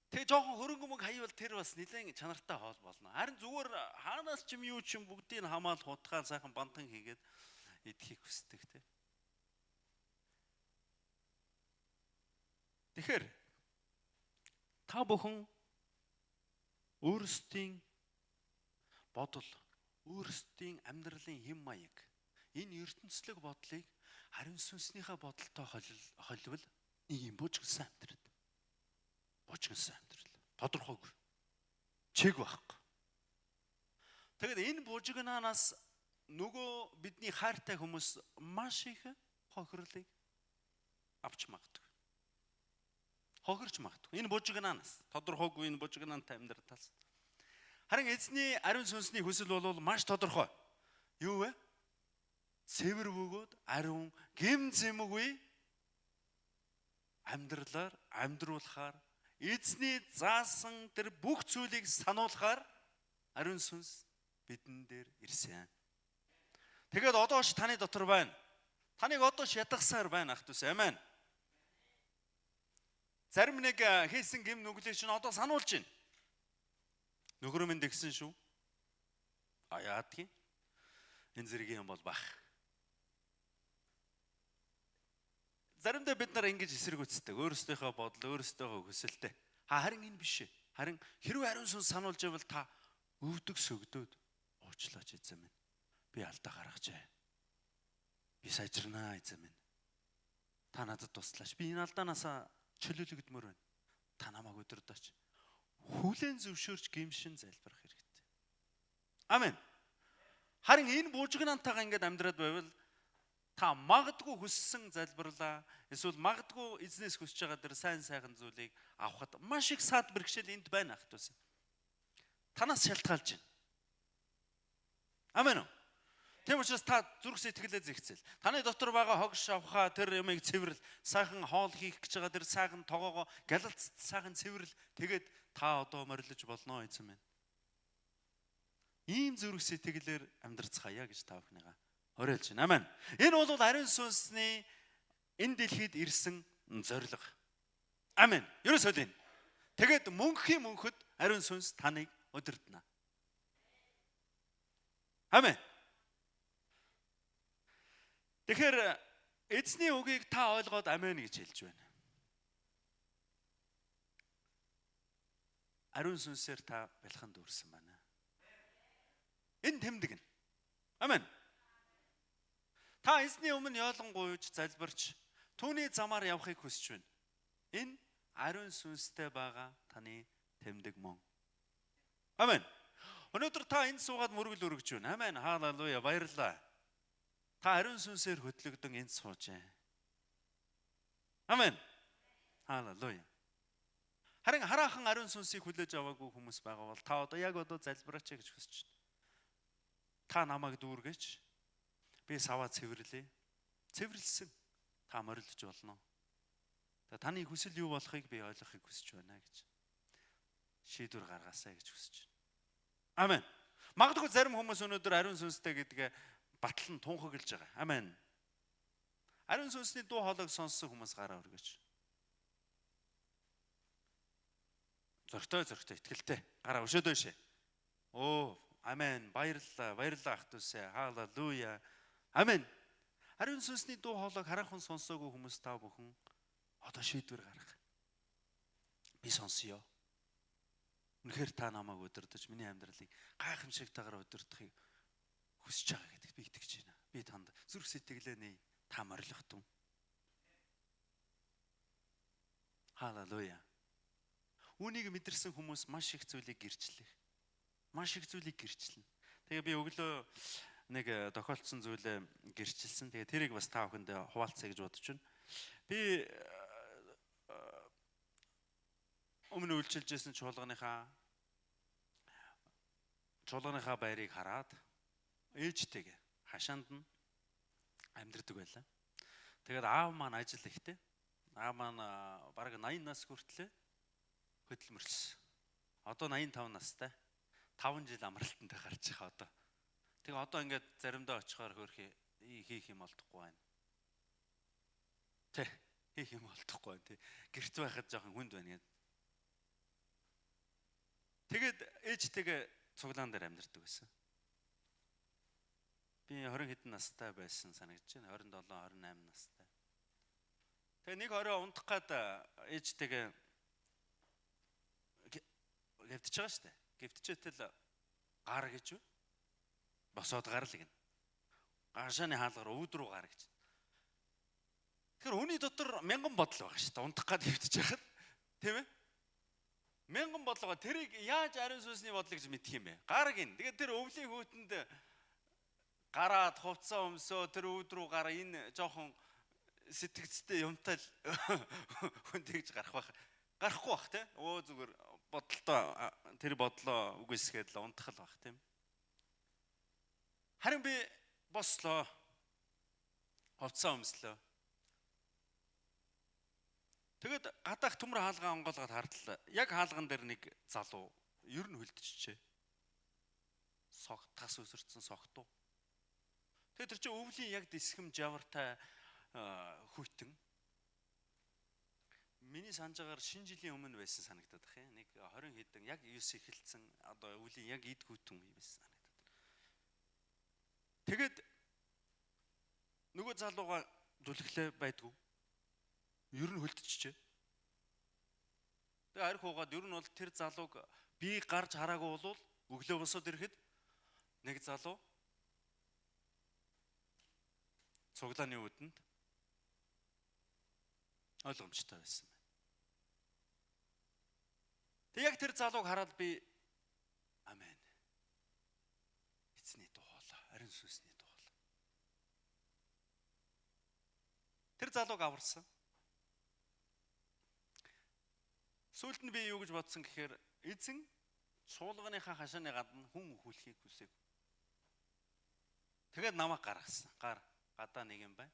Тэгээ жоохон хөрөнгө мөнгө хаявал тэр бас нэлээд чанартай хоол болно. Харин зүгээр хаанаас ч юм юу ч юм бүгдийг хамаал хутгаал сайхан бантан хийгээд идхийг хүсдэг тэ. Тэгэхээр та бүхэн өөрсдийн бодол, өөрсдийн амьдралын хэм маяг, энэ ертөнцлөг бодлыг ариун сүнснийхээ бодолтой холбол ийм бужигсан амьдрал. Бужигсан амьдрал. Тодорхойгүй. Чиг байхгүй. Тэгээд энэ бужигнаанаас нөгөө бидний хайртай хүмүүс маш их хохирлыг авч магадгүй. Хохирч магадгүй. Энэ бужигнаанаас тодорхойгүй энэ бужигнаантай амьдралаас. Харин эзний ариун сүнсний хүсэл бол маш тодорхой. Юу вэ? Цэвэр бөгөөд ариун гэм зэмгүй амьдралаар амьдруулахаар эзний заасан тэр бүх зүйлийг сануулахаар ариун сүнс бидэн дээр ирсэн. Тэгээд одоо ч таны дотор байна. Таныг одоо ч ятгахсаар байна ах дүүс. Амен. Зарим нэг хийсэн гэм нүглээ чинь одоо сануулж байна. Нөхөр минь тэгсэн шүү. Яадгийн. Энэ зэрэг юм бол бах. Заримдаа бид нар ингэж эсэргүүцдэг. Өөрсдийнхөө бодол, өөрсдийнхөө хүсэлтэй. Харин энэ биш ээ. Харин хэрвээ ариун сүнс сануулж байвал та өвдөг сөгдөөд уучлаач эзэн минь. Би алдаа гаргажээ. Би сайжирнаа эзэн минь. Та надад туслаач. Би энэ алдаанаасаа чөлөөлөгдмөр байна. Та намайг өдөрдөөч. Хүлээн зөвшөөрч гимшин залбирах хэрэгтэй. Амен. Харин энэ бужигнаантайгаа ингэж амьдраад байвал та магадгүй хүссэн залбирлаа, эсвэл магадгүй эзнээс хүсэж байгаа дэр сайн сайхан зүйлийг авахд маш их саад бэрхшээл энд байна ах дүүс. Танаас шалтгаалж байна. Амен. Тийм учраас та зүрх сэтгэлээ зэгцэл. Таны дотор байгаа хогш авахаа тэр юмыг цэвэрл, сайхан хоол хийх гэж байгаа тэр сайхан тогоогоо гялалц сайхан цэвэрл. Тэгээд та одоо морилж болно эзэн минь. Ийм зүрх сэтгэлээр амьдрцгаая гэж та бүхнийгаа уриалж байна. Амен. Энэ бол ариун сүнсний энэ дэлхийд ирсэн зорилго. Амен. Ерөөсөө л энэ. Тэгээд мөнхийн мөнхөд ариун сүнс таныг удирдана. Амен. Тэгэхээр эзний үгийг та ойлгоод амен гэж хэлж байна. Ариун сүнсээр та бэлхэн дүүрсэн байна. Энэ тэмдэг нь. Амен. Та эзний өмнө ялангуйж залбирч түүний замаар явахыг хүсэж байна. Энэ ариун сүнстэй байгаа таны тэмдэг мөн. Амен. Өнөөдөр та энд суугаад мөргөл өргөж байна. Амен. Халелуя. Баярлалаа. Та ариун сүнсээр хөтлөгдөн энд сууж байна. Амен. Халелуя. Харин хараахан ариун сүнсийг хүлээж аваагүй хүмүүс байгаа бол та одоо яг одоо залбираач гэж хүсэж байна. Та намайг дүүргэж Би саваа цэвэрлээ. Цэвэрлсэн. Та морилж болно. Тэгээ таны хүсэл юу болохыг би ойлгохыг хүсэж байна гэж. Шийдвэр гаргаасаа гэж хүсэж байна. Амен. Магадгүй зарим хүмүүс өнөөдөр ариун сүнстэй гэдгээ батлан тунхаглаж байгаа. Амен. Ариун сүнсний дуу хоолойг сонссон хүмүүс гараа өргөж. Зөртөө итгэлтэй. Гараа өшөөд өшөө. Амен. Баярлалаа ах дүүсээ. Халелуя. Амен. Ариун сүнсний дуу хоолойг хараахан сонсоогүй хүмүүс та бүхэн одоо шийдвэр гарга. Би сонсъё. Үнэхээр та намайг удирдах, миний амьдралыг гайхамшигтайгаар удирдахыг хүсэж байгаа гэдэгт би итгэж байна. Би танд зүрх сэтгэлээ нээ та морилох тун. Халелуя. Үүнийг мэдэрсэн хүмүүс маш их зүйлийг гэрчлэх. Маш их зүйлийг гэрчлэнэ. Тэгээ би өглөө нэг тохиолдсон зүйлээ гэрчилсэн. Тэгээ тэрийг бас та бүхэнд хуваалцъя гэж бодож байна. Би өмнө үйлчилжсэн чуулганыхаа байрыг хараад ээжтэйгээ хашаанд нь амьдэрдэг байлаа. Тэгээд аав маань ажил ихтэй. Аав маань бараг 80 нас хүртлээ хөдөлмөрлсөн. Одоо 85 настай. 5 жил амралтантай гарч байгаа одоо. Тэгээ одоо ингээд заримдаа очихоор хөөрхий хийх юм олдохгүй байна. Хийх юм олдохгүй байна. Гэрт байхад жоохон хүнд байна гэдэг. Тэгээд ээжтэйгээ цуглаан дээр амьдардаг байсан. Би 20 хэдэн настай байсан санагдаж байна. 27, 28 настай. Тэгээ нэг орой унтах гад ээжтэйгээ гевдэж байгаа шүү дээ. Гевдчээтэл гар гэж босоод гар л гин. Гашааны хаалгаар өвд рүү гар гэж. Тэгэхээр хүний дотор мянган бодол байгаа шүү дээ. Унтах гад гевдэж байхад тийм ээ? Мянган бодлого тэрийг яаж ариун сүнсний бодлыг мэдэх юм бэ? Гар гин. Тэгээд тэр өвлийн хүүтэнд гараад хувцас өмсөө тэр өвд рүү гараа энэ жоохон сэтгэцтэй юмтай л хүн тэгж гарахгүй бах тийм. Зүгээр бодолтой тэр бодлоо үгүйсгээд л унтах л бах тийм. Харин би бослоо. Хувцас өмслөө. Тэгээд гадаах төмөр хаалгаа онгоолгоод хардлаа. Яг хаалган дээр нэг залуу ер нь хөлдөжчээ. Тас өсөрцөн согтуу. Тэгээд тэр чинь өвлийн яг дисхэм жавартай хүйтэн. Миний санаж байгаагаар шинэ жилийн өмнө байсан санагдаад байна. Нэг 20 хэдэн яг 9 эхэлсэн одоо өвлийн яг эд хүйтэн байсан санагдаад. Тэгээд нөгөө залууга зүлгэлээ байдгүй. Ер нь хөлтчихжээ. Тэгээ арх угаад ер нь бол тэр залууг би гарч хараагүй болвол өглөө босоод ирэхэд нэг залуу цуглааны үүдэнд ойлгомжтой байсан байна. Тэг яг тэр залууг хараад би амен. Эцний дуу хоолой, ариун сүнсний дуу хоолой. Тэр залууг аварсан. Сүүлд нь би юу гэж бодсон гэхээр эзэн суулганыхаа хашааны гадна хүн өхүүлэхийг хүсэв. Тэгээд намайг гаргасан. Гадаа нэг юм байна.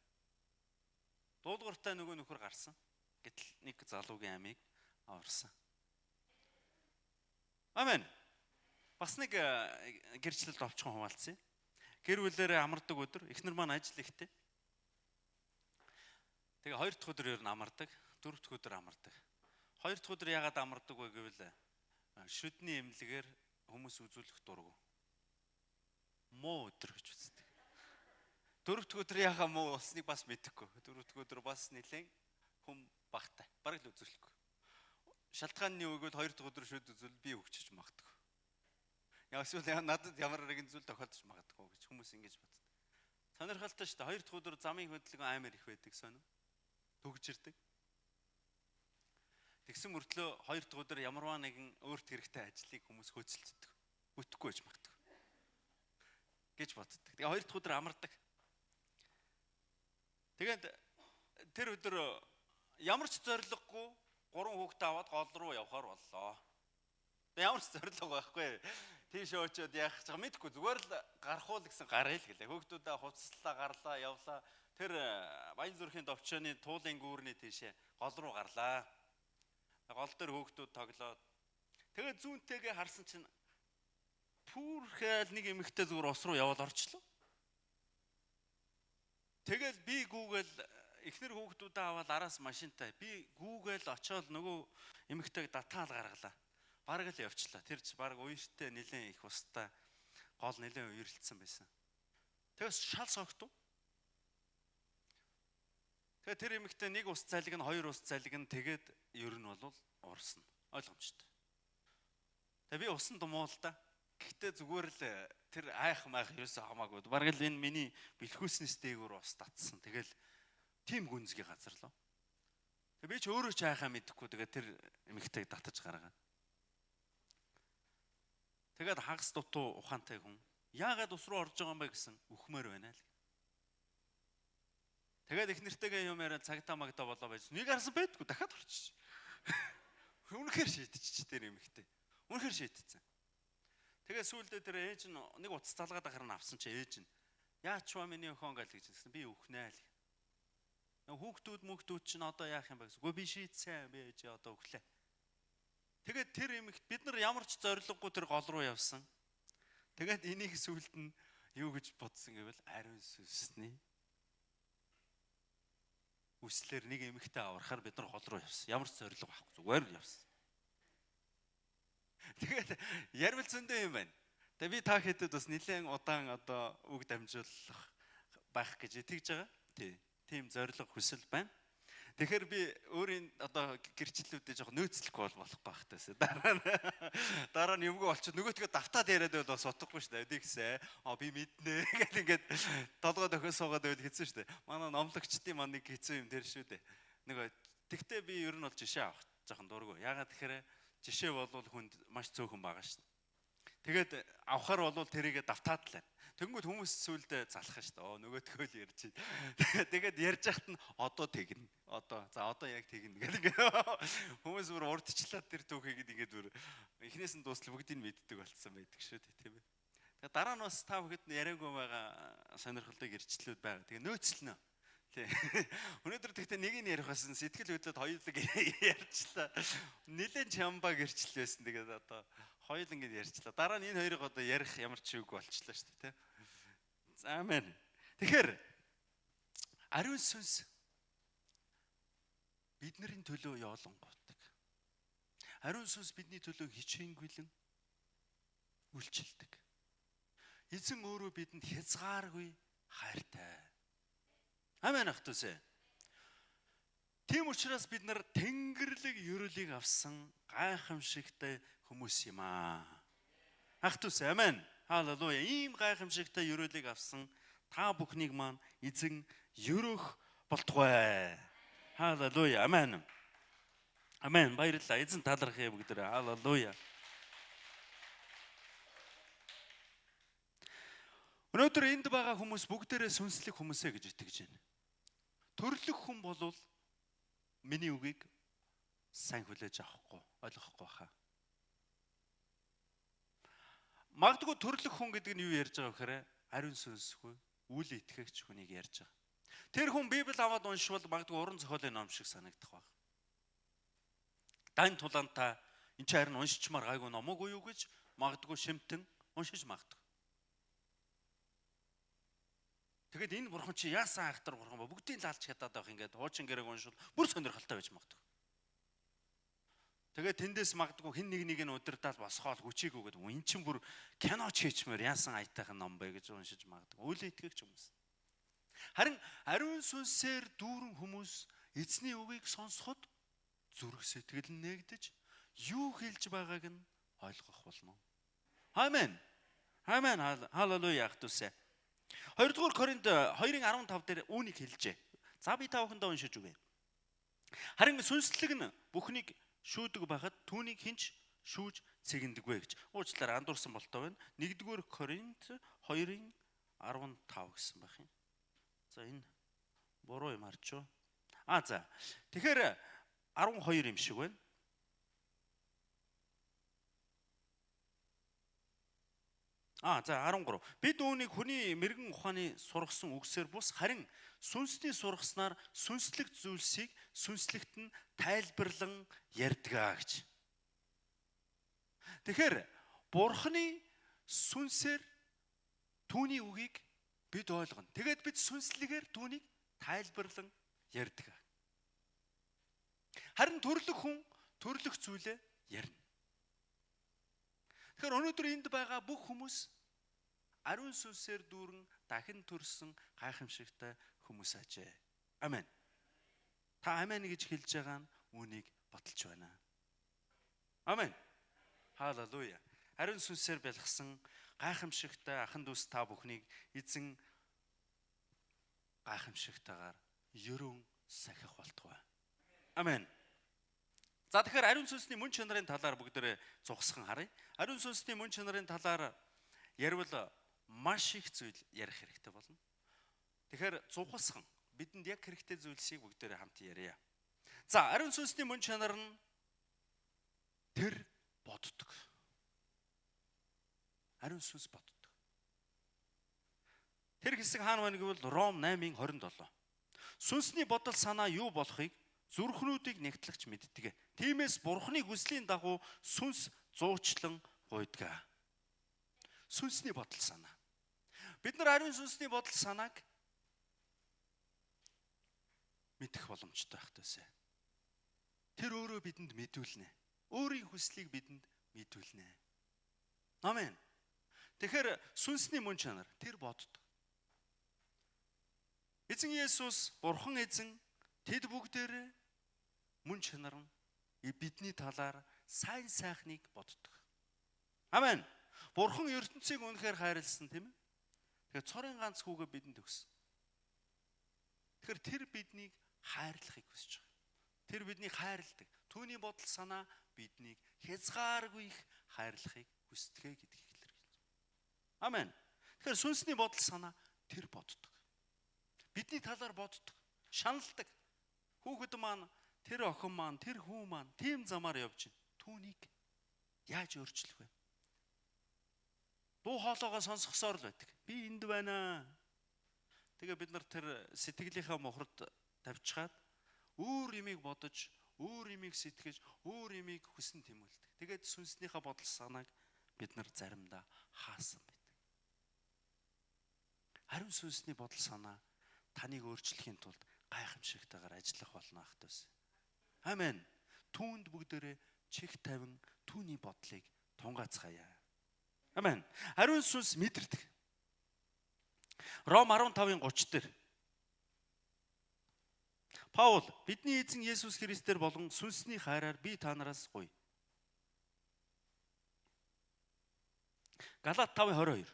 Дуулууртай нөгөө нөхөр гарсан. Гэтэл нэг залуугийн амийг аварсан. Амен. Бас нэг гэрчлэлд овчхон хуваалцъя. Гэр бүлээрээ амардаг өдөр эхнэр маань ажил ихтэй. Тэгээ 2 дахь өдөр ер нь амардаг, 4 дахь өдөр амардаг. 2 дахь өдөр яагаад амардаг вэ гэвэл шүдний эмнэлгээр хүмүүс үзүүлэх дургу. Муу өдөр гэж үздэг. 4 дахь өдөр яагаад муу болсныг бас мэдэхгүй. 4 дахь өдөр бас нэлээд хүм багтай. Бараг л үзүүлэхгүй. Шалтгааны үгэл 2 дахь өдөр шүд үзвэл би өгчөж магадгүй. Эсвэл надад ямар нэгэн зүйл тохиолдож магадгүй гэж хүмүүс ингэж боддог. Сонирхолтой шүү дээ. 2 дахь өдөр замын хөдөлгөөн амар их байдаг сонио. Төгжирдэг. Тэгсэн мөртлөө 2 дахь өдөр ямарваа нэгэн өөрт хэрэгтэй ажлыг хүмүүс хөөцөлддөг. Бүтэхгүй байж магадгүй гэж боддог. Тэгээ 2 дахь өдөр амардаг. Тэгээд тэр өдөр ямар ч зориггүй 3 хүүхдээ аваад гол руу явхаар боллоо. Ямар ч зориг байхгүй. Тийш очоод яах гэж мэдгүй зүгээр л гарахуул гэсэн гаръя л гэлээ. Хүүхдүүдээ хуцаслаа гарлаа явлаа. Тэр Баян зүрхийн товчооны туулын гүүрний тийшээ гол руу гарлаа. Гол дээр хүүхдүүд тоглоод тэгээд зүүнтэйгээ харсан чинь пүүрхэл нэг эмэгтэй зүгээр ус руу яваад орчлоо. Тэгэл би гүүгээл эхнэр хүүхдүүдээ аваад араас машинтай би гүүгээл очоод нөгөө эмэгтэйг татаал гаргалаа. Бараг л явчлаа. Тэр ч бараг уйртай нэлээд их устаа гол нэлээд уйрлцсан байсан. Тэгээс шал согтов. Тэгээ тэр эмэгтэй нэг ус цалиг нь хоёр ус цалиг нь тэгээд ер нь бол уурсан. Ойлгомжтой. Тэгээ би усан думуул та. Гэхдээ зүгээр л тэр айх маах ерөөсөө хамаагүй. Бараг л энэ миний бэлхүүснээс дээгүүр ус татсан. Тэгэл тим гүнзгий газар лөө. Тэгээ би ч өөрөө ч айхаа мэдэхгүй тэгээ тэр эмэгтэйг татаж гаргаа. Тэгээд хагас дутуу ухаантай хүн яагаад ус руу орж байгаа юм бэ гэсэн үхмээр байна л. Тэгээд их нэртэйгээ юм яриад цагтаа магдаа болоо байж нэг харсан байдгүй дахиад орчих. Үнэхээр шийдчих тэр эмэгтэй. Үнэхээр шийдчихсэн. Тэгээд сүүлдээ тэр ээж нь нэг утас залгаад ахаар нь авсан чи ээж нь яачваа миний өхөн гал гэж хэлсэн. Би үхнэ л. Хүүхдүүд чинь одоо яах юм бэ гэсэн. Үгүй би шийдсэн би ээж одоо өглөө. Тэгээд тэр эмэгт бид нар ямар ч зориггүй тэр гол руу явсан. Тэгээд энийг сүүлд нь юу гэж бодсон гэвэл ариун сүнсний үслэр нэг эмэгтэй аврахаар бид нар гол руу явсан. Ямар ч зориг байхгүй зүгээр л явсан. Тэгээд ярил зөндөө юм байна. Тэгээд би та хэдэд бас нэлээд удаан одоо үг дамжуулах байх гэж итгэж байгаа. Тийм зориг хүсэл байна. Тэгэхээр би өөрийн одоо гэрчлэлүүдээ жоохон нөөцлөхгүй болох байхтайсаа. Дараа нь юмгүй болчиход нөгөөтгөө давтаад яриад байвал бас утгагүй шүү дээ. Тэгсээ би мэднэ гэл ингээд толгой дохиос суугаад байвал хэцүү шүү дээ. Манай номлогчдын маань нэг хэцүү юм дээр шүү дээ. Нөгөө тэгтээ би ер нь бол жишээ авах жоохон дурггүй. Ягаад тэгэхээр жишээ болвол хүнд маш цөөхөн байгаа шүү дээ. Тэгээд авахар болвол тэрийгэ давтаад л байна. Тэнгүүд хүмүүс сүулдэ залах шүү дээ. Нөгөөдгөө л ярьж байна. Тэгээд ярьж яхад нь одоо тэгнэ. Одоо яг тэгнэ гэх хүмүүс бүр урдчлаад тэр түүхийг ингээд бүр эхнээс нь дуустал бүгдийг мэддэг болцсон байдаг шүү дээ, тийм ээ. Тэгээд дараа нь бас та бүхэд яриаггүй байгаа сонирхолтой гэрчлэлүүд байгаа. Тэгээ нөөцлөнө. Тий. Өнөөдөр тэгтээ нэг нь ярих байсан сэтгэл хөдлөд хоёулаа ярьчлаа. Нилээн чамбаа гэрчлэл байсан. Тэгээд одоо хоёул ингэж ярьчлаа. Дараа нь энэ хоёрыг одоо ярих ямар ч үгүй болчлаа шүү дээ, тий. Аамен. Тэгэхээр ариун сүнс бидний төлөө явуулангууддаг. Ариун сүнс бидний төлөө хичээнгүйлэн үйлчилдэг. Эзэн өөрөө бидэнд хязгааргүй хайртай. Аамен ахтүсэ. Тийм учраас бид нар тэнгэрлэг ёроолыг авсан гайхамшигтай хүмүүс юм аа. Ахтүсэ, аамен. Халелуя. Ийм гайхамшигтай ёроолыг авсан та бүхнийг маань эзэн ёроох болтугай. Халелуя. Аамен. Аамен. Баярлалаа. Эзэн талархъя бүгдээрээ. Халелуя. Өнөөдөр энд байгаа хүмүүс бүгдээрээ сүнслэг хүмүүсээ гэж итгэж байна. Төрлөх хүн болвол миний үгийг сайн хүлээж авахгүй, ойлгохгүй хаа. Магадгүй төрлөх хүн гэдэг нь юу ярьж байгаа гэхээр ариун сүнсгүй, үл итгэгч хүнийг ярьж байгаа. Тэр хүн Библийг аваад уншвал магадгүй уран зохиолын ном шиг санагдах баг. Дайн тулаан та энэ ч харин уншичмаар гайгүй ном уу юу гэж магадгүй шимтэн уншиж магадгүй. Тэгэд энэ бурхан чи яасан айхтар бурхан ба бүгдийг лалж чадаад байх ингээд хуучин гэрэг уншвал бүр сонирхолтой байж магадгүй. Тэгээд тэндээс магадгүй хин нэг нь удирдаал босгоол хүчээгүйгээд эн чин бүр киноч хийчмээр яасан айтайхан ном бэ гэж уншиж магадгүй. Үл итгэгч хүмүүс. Харин ариун сүнсээр дүүрэн хүмүүс эзний үгийг сонсоход зүрх сэтгэл нь нэгдэж юу хэлж байгааг нь ойлгох болно. Аамен. Аамен. Халелуя ахтүсэ. 2 дугаар Коринт 2:15 дээр үүнийг хэлжээ. За би та бүхэндээ уншиж үгэй. Харин сүнслэг нь бүхнийг шүүдэг байхад түүнийг хинч шүүж цэгнэдэгвэ гэж. Уучлаарай андуурсан болтоо байна. 1 дугаар Коринт 2:15 гэсэн байх юм. За энэ буруу юм харж байна. За. Тэгэхээр 12 юм шиг байна. За 13. Бид үүнийг хүний мэрэгэн ухааны сургасан үгсээр бус харин сүнсний сургаснаар сүнслэг зүйлсийг сүнслэгт нь тайлбарлан ярьдгаа гэж. Тэгэхээр Бурхны сүнсээр түүний үгийг бид ойлгоно. Тэгээд бид сүнслэгээр түүнийг тайлбарлан ярьдгаа. Харин төрлөх хүн төрлөх зүйлээ ярина. Тэгэхээр өнөөдөр энд байгаа бүх хүмүүс ариун сүнсээр дүүрэн дахин төрсөн гайхамшигтай хүмүүс ажээ. Амен. Та амен гэж хэлж байгаа нь үүнийг баталж байна. Амен. Халелуя. Ариун сүнсээр бэлгсэн гайхамшигтай ахан дүүс та бүхнийг эзэн гайхамшигтайгаар ерөн сахих болтугай. Амен. За тэгэхээр ариун сүнсний мөн чанарын талаар бүгдээрээ зогсхон харъя. Ариун сүнсний мөн чанарын талаар ярил маш их зүйл ярих хэрэгтэй болно. Тэгэхээр зугасхан бидэнд яг хэрэгтэй зүйлсийг бүгдээрээ хамт ярья. За ариун сүнсний мөн чанар нь тэр боддог. Ариун сүнс боддог. Тэр хэсэг хаана байна гэвэл Ром 8:27. Сүнсний бодол санаа юу болохыг зүрхнүүдийг нэгтлагч мэддэг. Тиймээс Бурхны хүслийн дагуу сүнс зуучлан гуйдаг. Сүнсний бодол санаа. Бид нар ариун сүнсний бодол санааг мэдэх боломжтой байх тусэ. Тэр өөрөө бидэнд мэдүүлнэ. Өөрийн хүслийг бидэнд мэдүүлнэ. Амен. Тэгэхээр сүнсний мөн чанар тэр боддог. Эзэн Есүс, Бурхан эзэн тэд бүгдээрээ мөн чанар нь бидний талаар сайн сайхныг боддог. Амен. Бурхан ертөнцийг үнэхээр хайрлсан тийм ээ. Тэгэхээр цорын ганц хүүгээ бидэнд өгсөн. Тэгэхээр тэр биднийг хайрлахыг хүсэж байгаа. Тэр биднийг хайрладаг. Түүний бодол санаа биднийг хязгааргүй их хайрлахыг хүсдэг гэдгийг илэрхийлж байна. Амен. Тэгэхээр сүнсний бодол санаа тэр боддог. Бидний талаар боддог. Шаналдаг. Хүүхэд маань, тэр охин маань, тэр хүү маань тийм замаар явж байна. Түүнийг яаж өөрчлөх вэ? Дуу хоолойгоо сонсгосоор л байдаг. Би энд байна. Тэгээ бид нар тэр сэтгэлийнхаа мохорд тавьчихад өөр имийг бодож, өөр имийг сэтгэж, өөр имийг хүсэн тэмүүлдэг. Тэгээд сүнснийхаа бодол санааг бид нар заримдаа хаасан байдаг. Ариун сүнсний бодол санаа таныг өөрчлөхийн тулд гайхамшигтайгаар ажиллах болно ахтайс. Амен. Түүнд бүгдээрээ чих тавин түүний бодлыг тунгаацгаая. Амен. Ариун сүнс мэдэрдэг. Ром 15:30 дээр Паул бидний эзэн Есүс Христээр болон сүнсний хайраар би та нараас гуй. Галаат 5:22.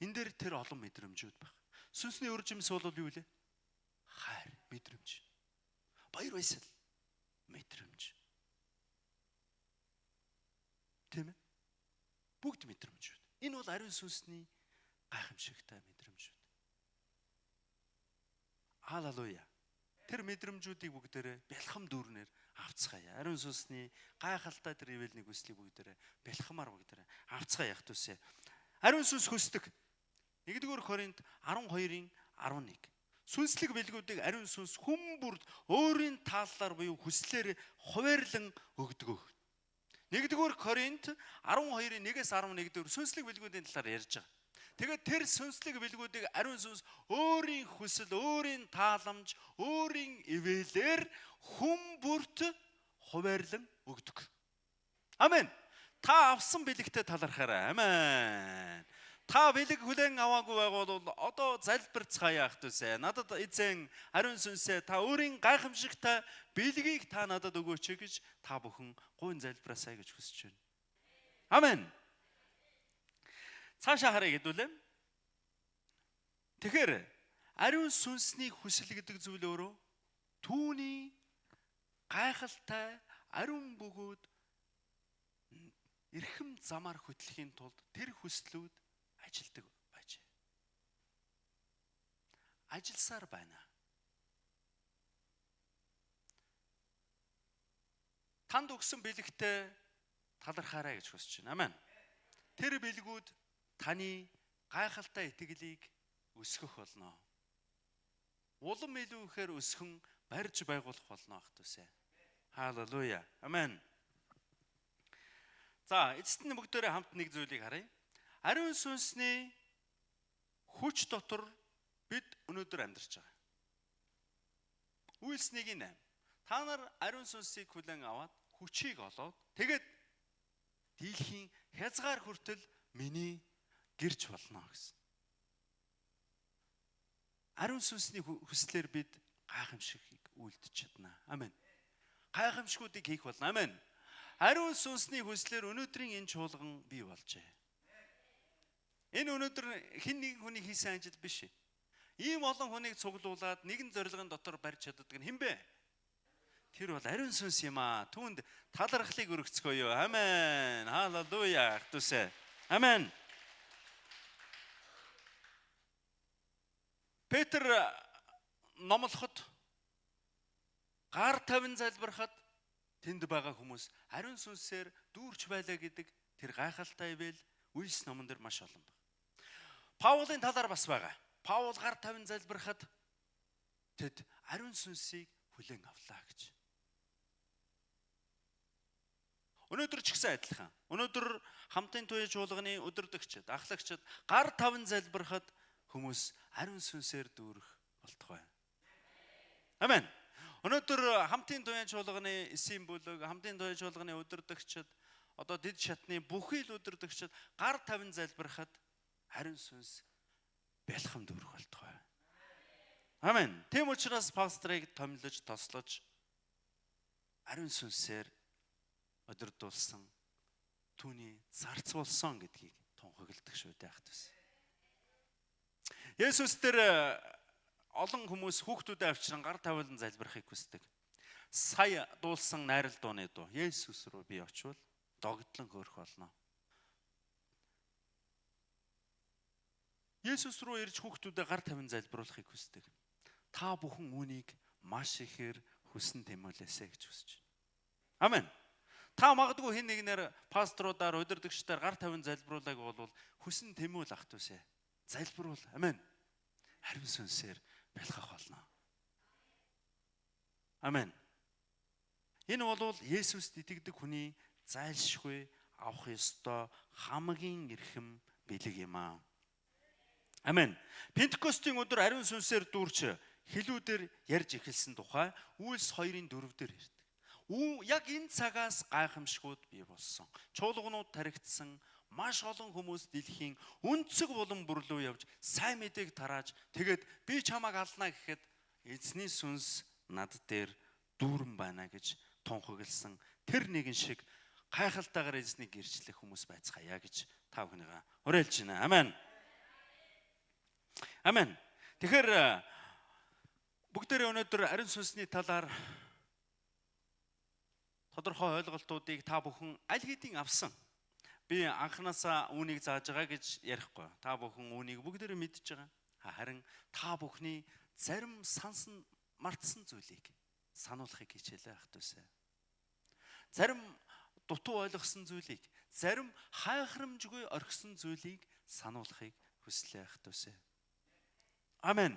Энэ дээр тэр олон мэдрэмжүүд байна. Сүнсний үржимс бол юу вэ? Хайр, мэдрэмж. Баяр баясгал, мэдрэмж. Тийм ээ? Бүгд мэдрэмжүүд. Энэ бол ариун сүнсний гайхамшигтай мэдрэмжүүд. Халелуя. Тэр мэдрэмжүүдийг бүгдээрээ бэлхам дүүрнээр авцгаая. Ариун сүнсний гайхалтай тэр ивэлний хүслийг бүгдээрээ бэлхамаар бүгдээрээ авцгаая ях түсэ. Ариун сүнс хүсдэг. 1-р Коринт 12:11. Сүнслэг бэлгүүдийг ариун сүнс хүмүүрд өөрийн тааллаар буюу хүслээр хуваарлан өгдөг. 1-р Коринт 12:1-11 дээр сүнслэг бэлгүүдийн талаар ярьж байгаа. Тэгээд тэр сүнслэг бэлгүүдийг ариун сүнс өөрийн хүсэл, өөрийн тааламж, өөрийн ивэлээр хүмүүрт хуваарлан өгдөг. Амен. Та авсан бэлэгтэй талархаарай. Амен. Та бэлэг хүлээн аваагүй байгбол одоо залбирцгаая ах түсэ. Надад эзэн ариун сүнсээ та өөрийн гайхамшигтай бэлгийг та надад өгөөч гэж та бүхэн гуйн залбираасай гэж хүсэж байна. Амен. Цаашаа харъя гэдүүлээ. Тэгэхээр ариун сүнсний хүсэл гэдэг зүйл өөрөө түүний гайхалтай ариун бөгөөд эрхэм замаар хөтлөхийн тулд тэр хүслүүд ажилдаг байж. Ажилсаар байна. Танд өгсөн бэлэгтээ талархаарай гэж хүсэж байна. Амен. Тэр бэлгүүд таны гайхалтай итгэлийг өсгөх болно. Улам илүү ихээр өсгөн барьж байгуулах болно ах дүүсээ. Халелуя. Амен. За, эцэст нь бүгдээрээ хамт нэг зүйлийг харъя. Ариун сүнсний хүч дотор бид өнөөдөр амьдарч байгаа. Үйлс 1:8. Та нар ариун сүнсийг хүлээн аваад хүчийг олоод тэгээд дийлхийн хязгаар хүртэл миний гэрч болно гэсэн. Ариун сүнсний хүслээр бид гайхамшигыг үйлдэж чадна. Амен. Гайхамшгуудыг хийх болно. Амен. Ариун сүнсний хүслээр өнөөдрийн энэ чуулган бий болжээ. Энэ өнөөдөр хэн нэгэн хүний хийсэн ажил биш. Ийм олон хүнийг цуглуулад нэгэн зорилгын дотор барьж чаддаг нь хэн бэ? Тэр бол ариун сүнс юм аа. Түүнд талархлыг өргөцгөөё. Амен. Халелуя. Хтүсэ. Амен. Петр номлоход гар тавин залбирахад тэнд байгаа хүмүүс ариун сүнсээр дүүрч байлаа гэдэг тэр гайхалтай ивэл Үйлс номон дээр маш олон байна. Паулын талаар бас байгаа. Паул гар тавин залбирахад тэд ариун сүнсийг хүлээн авлаа гэж. Өнөөдөр ч гэсэн адилхан. Өнөөдөр хамтын туяа чуулганы өдөрдөгчд, ахлагчд гар тавин залбирахад хүмүүс ариун сүнсээр дүүрэх болтугай. Амен. Өнөөдөр хамтын туяа чуулганы эсийн бүлэг, хамтын туяа чуулганы өдөрдөгчд, одоо дэд шатны бүхий л өдөрдөгчд гар тавин залбирахад ариун сүнс бэлхэм дүүрэх болтугай. Амен. Тэм учраас пастрыг томилж, тослож ариун сүнсээр өдөрдүүлсэн түүний зарцуулсан гэдгийг тунхагладаг шүү дээ ахтус. Есүс тэр олон хүмүүс хүүхдүүдэд авчран гар тавилан залбирахыг хүсдэг. Сая дуулсан найрал дууны дуу. Есүс рүү би очивол догтлон хөөрөх болно. Есүс рүү ирж хүүхдүүдэд гар тавин залбируулахыг хүсдэг. Та бүхэн үүнийг маш ихээр хүсэн тэмүүлээсэй гэж хүсэж байна. Амен. Та магадгүй хэн нэгнээр пасторудаар, өдөрдөгчдээр гар тавин залбируулаг бол хүсэн тэмүүл ах түсэ. Залбируул. Амен. Ариун сүнсээр бэлхах болно. Амен. Энэ бол Есүст итгэдэг хүний зайлшгүй авах ёстой хамгийн эрхэм бэлэг юм аа. Амен. Пентекостийн өдөр ариун сүнсээр дүүрч хэлүүдээр ярьж эхэлсэн тухай Үйлс 2:4 дээр ирдэг. Яг энэ цагаас гайхамшгууд бий болсон. Чуулганууд таригдсан, маш олон хүмүүс дэлхийн өнцөг булан бүрлүү явж сайн мэдээг тарааж тэгээд би чамайг алнаа гэхэд эзний сүнс над дээр дүүрэн байна гэж тунхагласан тэр нэгэн шиг гайхалтайгаар эзнийг гэрчлэх хүмүүс байцгаая гэж та бүхнийгаа уриалж байна. Амен. Амен. Тэгэхээр бүгдээрээ өнөөдөр ариун сүнсний талаар тодорхой ойлголтуудыг та бүхэн аль хэдийн авсан. Би анханасаа үүнийг зааж байгаа гэж ярихгүй. Та бүхэн үүнийг бүгдээрээ мэдж байгаа. Харин та бүхний зарим сансан мартсан зүйлийг сануулахыг хичээлээ ах түсэ. Зарим дутуу ойлгосон зүйлийг, зарим хайхрамжгүй орхисон зүйлийг сануулахыг хүслээ ах түсэ. Амен.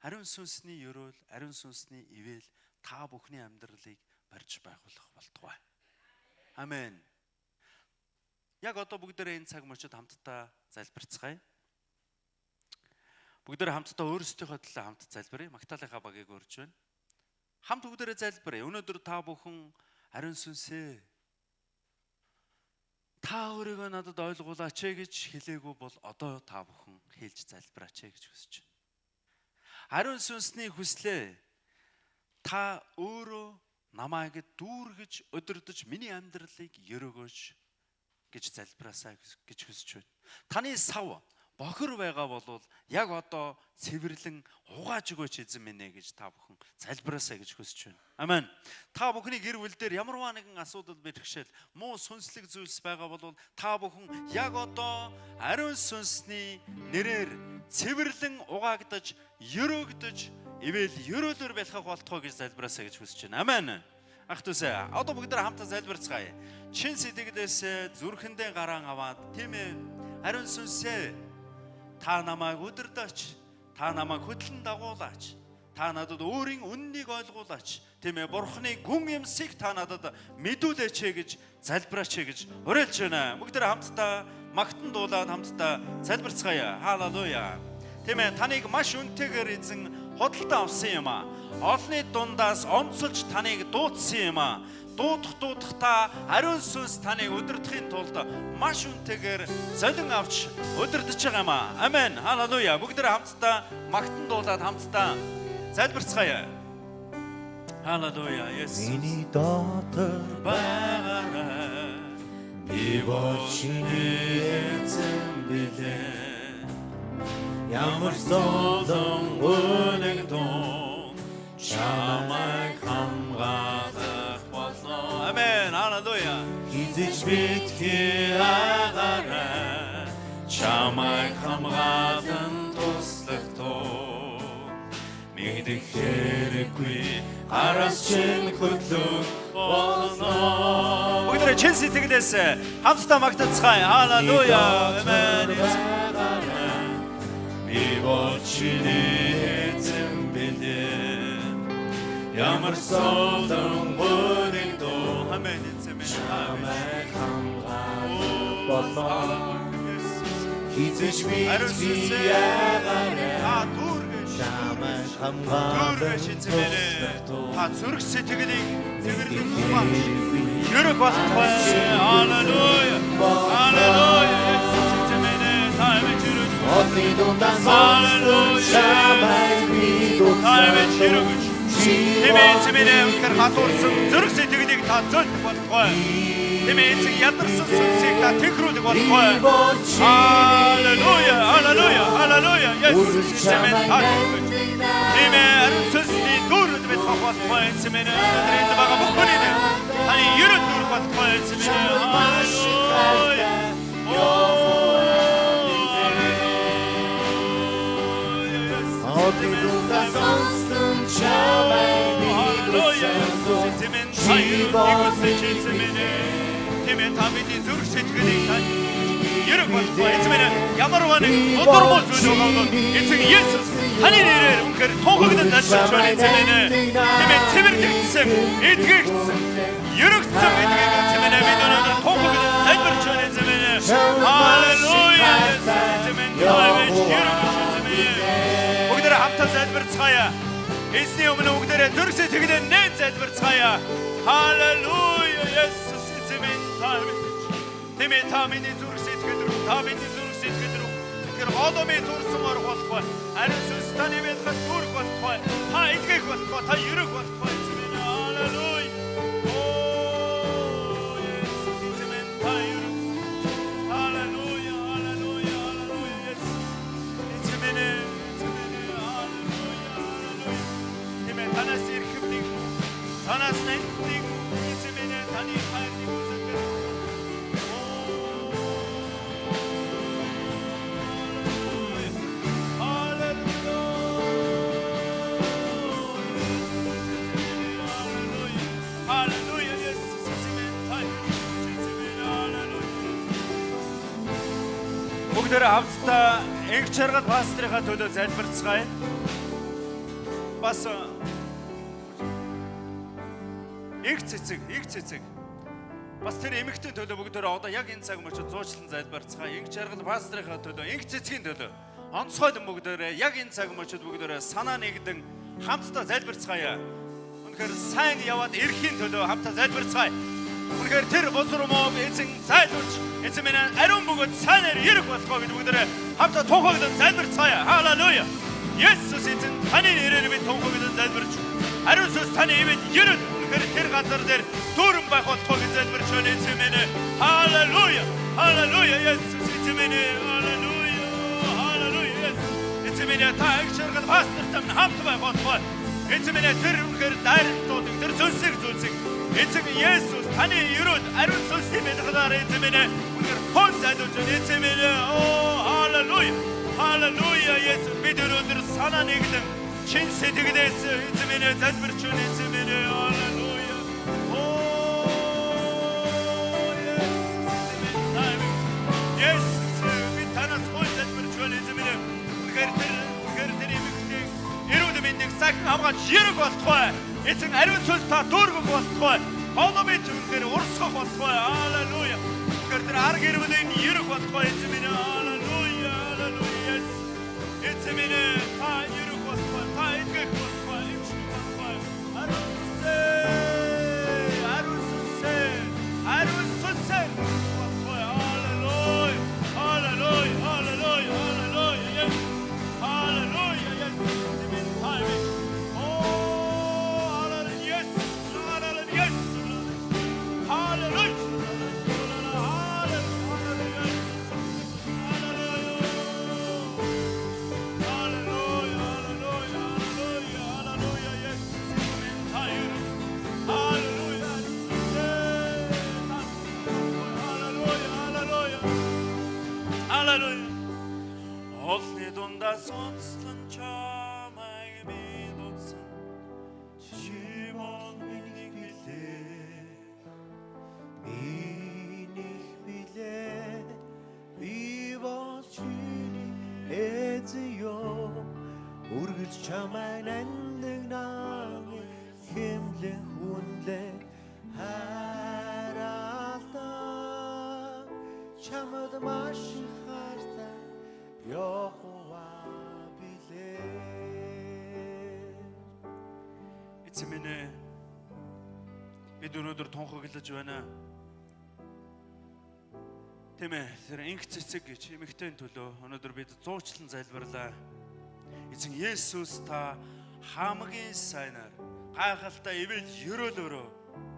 Ариун сүнсний ёроол, ариун сүнсний ивэл та бүхний амьдралыг барьж байгуулах болтугай. Амен. Яг одоо бүгдээрээ энэ цаг мөчид хамтдаа залбирцгаая. Бүгдээрээ хамтдаа өөрсдийнхөө төлөө хамт залбирая. Магдалийнхаа багийг өрж байна. Хамт бүгдээрээ залбирая. Өнөөдөр та бүхэн ариун сүнсээ та өөрийгөө надад ойлгуулаач гэж хэлээгүй бол одоо та бүхэн хэлж залбираач гэж хүсэж байна. Ариун сүнсний хүслээ та өөрөө намайг дүүргэж өдөрдөж миний амьдралыг өрөөгөөж гэж залбираасаа гэж хүсэж байна. Таны сав бохор байгаа бол яг одоо цэвэрлэн угааж өгөөч эзэн минь ээ гэж та бүхэн залбираасаа гэж хүсэж байна. Амен. Та бүхний гэр бүл дээр ямарваа нэгэн асуудал бэрхшээл муу сүнслэг зүйлс байгаа бол та бүхэн яг одоо ариун сүнсний нэрээр цэвэрлэн угаагдаж, өрөөгдөж, ивэл өрөөлөөр бэлхах болтгоо гэж залбираасаа гэж хүсэж байна. Амен. Ах түсэ, одоо бүгдээ хамтаа залбирцгаая. Чин сэтгэлээс зүрхэндээ гараан аваад, тийм ээ, Ариун сүнсээ та намайг удирдаач. Та намайг хөтлөн дагуулаач. Та надад өөрийн үннийг ойлгуулаач. Тийм ээ, Бурхны гүн юмсыг та надад мэдүүлээч гэж залбираач гэж уриалж байна. Бүгд хамтдаа магтан дуулаад хамтдаа залбирцгаая. Халелуя. Тийм ээ, таныг маш үнэтэйгээр эзэн худалдан авсан юм аа. Олны дундаас онцолж таныг дуудсан юм аа. Дуудах та ариун сүнс таныг удирдахын тулд маш үнэтэйгээр солин авч удирдах байгаа юм аа. Амен. Халелуя. Бүгд хамтдаа магтан дуулаад хамтдаа залбирцгаая. Халелуя. Есүс. Миний дотор байгаарай. Би болчихны эзэн билээ. Ямар зовлон үнэг дуу чамайг хамгаалах болно. Амен. Халелуя. хизэж битгий Агаарай. Чамайг хамгаалан туслах тоо. Мэдэх хэрэггүй араас чинь хөдлөх болно. Бүгд чин сэтгэлээс хамтдаа магтацгаая. Халелуя. Амен. Би болчихны эзэн билээ. Ямар зовлон бүрийн дуу. Амен. чамайг хамгаалах болно. хизэж битгий агаарай. чамайг хамгаалах Та зүрх сэтгэлийг цэвэрлэн ухаан ерөг болохгүй. Халелуя. Халелуя. Есүс эзэмнээ та мэжрэж. Одны дундаас онцлог чамайг мэдүүлсэн. Тэмээцмэнэ үнээр хатуурсан зүрх сэтгэлийг та зөөлөх болохгүй. Тэмээцэг ядарсан сүнсийг та тэнхрүүлэх болохгүй. Халелуя. Халелуя. Халелуя. Есүс эзэмнээ та Тэмээ ариун сүнсний дүүрэн мэд хавхалгүй эзэмнээ өдрийн бага бүхнийг таны ерөн дүүрэх болохгүй эзэмнээ. Халелуя. Одны дундаас онцлог чамайг мэдүүлсэн. Тэмээ та бидний зүрх сэтгэлийг тань ерөг болохгүй эзэмнээ. Ямар нэг өдөрмөл зүйл байгаа бол эцэг Есүс таны нэрээр үнээр тунхагдан залбирч байна эзэмнээ. Тэмээ цэвэрлэгдсэн, эдгэгдсэн, ерөгдсөн эзэмнээ бид өнөөдөр тунхагдан залбирч байна эзэмнээ. Халелуя. Эзэмнээ. Бүгд хамтдаа залбирцгаая. Эзний өмнө бүгд зүрх сэтгэлээр нэн залбирцгаая. Халелуя. Есүс эзэмнээ та Тэмээ та миний зүрх сэтгэл рүү, та миний зүрх сэтгэл рүү тэр голомын төрсөн орох болохгүй. Ариун сүнс таны мэдлэг төрөх болохгүй. Та эдгэх болохгүй, та ерөх болохгүй. Халелуя. Оо, Есүс эзэмнээ та ерөх. Халелуя, халелуя, халелуя. Есүс эзэмнээ, халелуя, халелуя. Тэмээ танаас эрхэмлэг, танаас нэнтэг эзэмнээ таны хайрыг үзүүлбэр. Бүгд хамтдаа энх чаргал пастрынхаа төлөө залбирцгаая. Бас энх цэцэг. Бас тэр эмэгтэй төлөө бүгд одоо яг энэ цаг мөчид зуучлан залбирцгаая. Энх чаргал пастрынхаа төлөө, энх цэцгийн төлөө. Онцгойлон бүгд яг энэ цаг мөчид бүгд санаа нэгдэн хамтдаа залбирцгаая. Үнэхээр сайн яваад ирэхийн төлөө хамтдаа залбирцгаая. Үнэхээр тэр босрумог эзэн зайлуулж эзэмнээ ариун бөгөөд сайнаар ярих болохгүй гэж бүгд хамтдаа тунхагдан залбирцгаая. Халелуя. Есүс эзэн таны нэрээр бид тунхагдан залбирч ариун сүнс таны ивэд ярил үнэхээр тэр газар дээр дүүрэн байх болохгүй гэж залбирч байна эзэмнээ. Халелуя. Халелуя. Есүс эзэмнээ. Халелуя. Халелуя. Эзэмнээ та их чаргал пастортам хамт байх болохгүй. Эзэмнээ тэр үнэхээр дайралтууд тэр зүнсийг эзэн Есүс таны ерөөд ариун сүнсний мэдлэгээр эзэмнээ үнээр хон зайлуулж эзэмнээ. Оо халелуя. Халелуя. Есүс бид өнөөдөр санаа нэгдэн чин сэтгэлээс эзэмнээ залбирч байна эзэмнээ. Халелуя. Оо Есүс эзэмнээ. Есүс хамгаалж яриг болтугай. Эзэн ариун сүнс та дүүргэх болтугай. Холомын зүрхээр урсгах болтугай. Халелуя. Тэр ар гэрвлийн яриг болтугай эзэн минь. Халелуя. Халелуя. Эзэн минь та яриг болтугай. Та эдгэх болтугай. Имшиг болтугай. Ариун сүнс болтугай. Халелуя. Халелуя. Халелуя. Халелуя. Halleluja, Jesus, ezen min timing. Oh, halleluja, yes, halleluja, yes, halleluja, Олны дундаа сонслон чамайг би дутсан чи бол миний билээ Минийх билээ би бол чиний эзэн ёо үргэлж чамайг нандин нааны хэмлэн хүнлээ харалтаа чамд маш их хартай Йохова билээ эцэг минь бид өнөөдөр тунхаглаж байна. Тийм ээ, тэр инх цэцэг гэж эмэгтэйн төлөө өнөөдөр бид зуучлан залбирлаа. Эзэн Есүс та хамгийн сайнаар гайхалтай ивэл ёроолөөрөө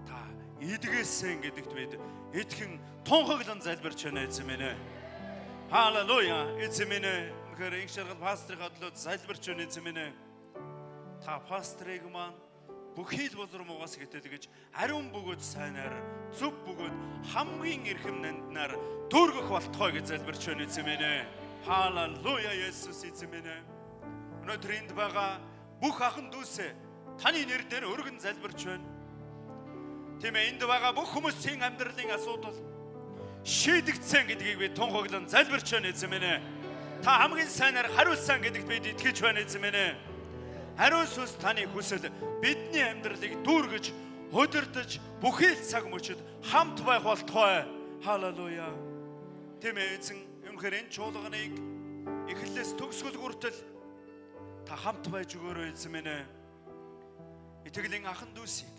та эдгээсэн гэдэгт бид итгэн тунхаглан залбирч байна эзэн минь. Халелуя. Эзэн минь үнэхээр инх шаргал пастрын төлөө залбирч байна эзэн минь. Та пастрыг маань бүхий л болормоогоос гэтэлгэж ариун бөгөөд сайнаар зөв бөгөөд хамгийн эрхэм нанднаар дүүргэх болтугай гэж залбирч байна эзэн минь. Халелуя. Есүс эзэн минь. Өнөөдөр энд байгаа бүх ахын дүүсээ таны нэрээр өргөн залбирч байна. Тийм ээ, энд байгаа бүх хүмүүсийн амьдралын асуудал шийдэгдсэн гэдгийг би тунхаглан залбирч байна эзэн минь. Та хамгийн сайнаар хариулсан гэдэгт бид итгэж байна эзэн минь. Ариун сүнс таны хүсэл бидний амьдралыг дүүргэж, удирдах бүхий л цаг мөчид хамт байх болтугай. Халелуя. Тийм ээ эзэн, үнэхээр энэ чуулганыг эхлээс төгсгөл хүртэл та хамт байж өгөөрэй эзэн минь. Итгэлийн ахын дүүсийг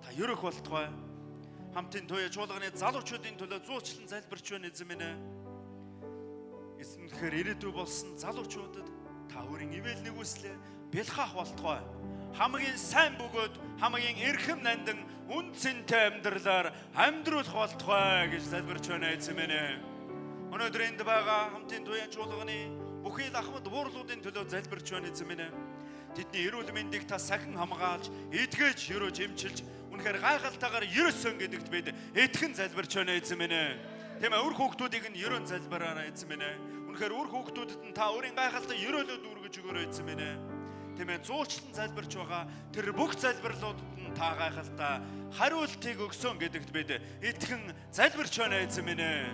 та ерөх болтугай. Хамтын туяа чуулганы залуучуудын төлөө зуучлан залбирч байна эзэн минь. Эзэнхээр ирээдүй болсон залуучуудад та өөрийн ивэл нэгүслээ бэлхах болтугай. Хамгийн сайн бөгөөд хамгийн эрхэм нандин үнцэнтэй амьдралаар амьдруулах болтугай гэж залбирч байна эзэн минь. Өнөөдөр энд байгаа хамтын туяа чуулганы бүхий л ахмад буурлуудын төлөө залбирч байна эзэн минь. Тэдний эрүүл мэндийг та сахин хамгаалж, эдгэж, ерөөж эмчилж, үнэхээр гайхалтайгаар ерөөсөн гэдэгт бид итгэн залбирч байна эзэн минь. Тийм ээ, үр хүүхдүүдийг нь ерөөн залбираарай эзэн минь. Үнэхээр үр хүүхдүүдэд нь та өөрийн гайхалтай ерөөлөд үргэж өгөөрэй эзэн минь. Тийм ээ, зуучлан залбирч байгаа тэр бүх залбирлуудад нь та гайхалтай хариултыг өгсөн гэдэгт бид итгэн залбирч байна эзэн минь.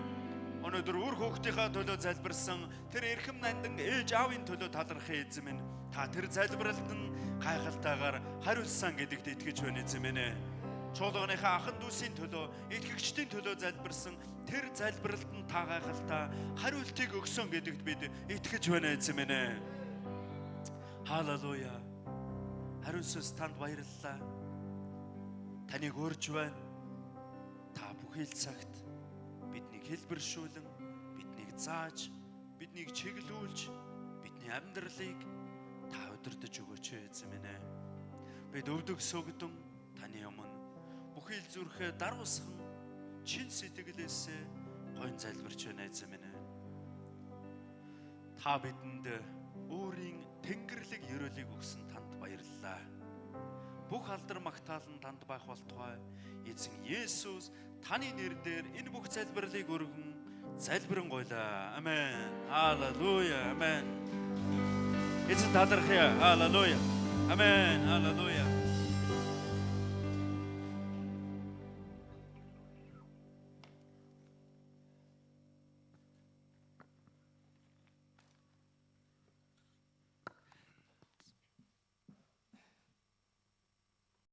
Өнөөдөр үр хүүхдийнхаа төлөө залбирсан тэр эрхэм нандин ээж аавын төлөө талархах эзэн минь. Та тэр залбиралд нь гайхалтайгаар хариулсан гэдэгт итгэж байна эзэн минь. Чуулганыхаа ахын дүүсийн төлөө, итгэгчдийн төлөө залбирсан тэр залбиралд нь та гайхалтай хариултыг өгсөн гэдэгт бид итгэж байна эзэн минь. Халелуя. Ариун сүнс танд баярлалаа. Таныг өрж байна. Та бүхий л цагт биднийг хэлбэршүүлэн, биднийг зааж, биднийг чиглүүлж, бидний амьдралыг та удирдах өгөөч эзэн минь. Бид өвдөг сөгдөн таны өмнө бүхий л зүрхээ даруусхан чин сэтгэлээсээ гойн залбирч байна эзэн минь. Та бидэнд өөрийн тэнгэрлэг ёроолыг өгсөн танд баярлалаа. Бүх алдар магтаал нь танд байх болтугай. Эзэн Есүс таны нэрээр энэ бүх залбирлыг өргөн залбирanгуйлаа. Амен. Халелуя. Амен. Эзэн талархъя. Халелуя. Амен. Халелуя.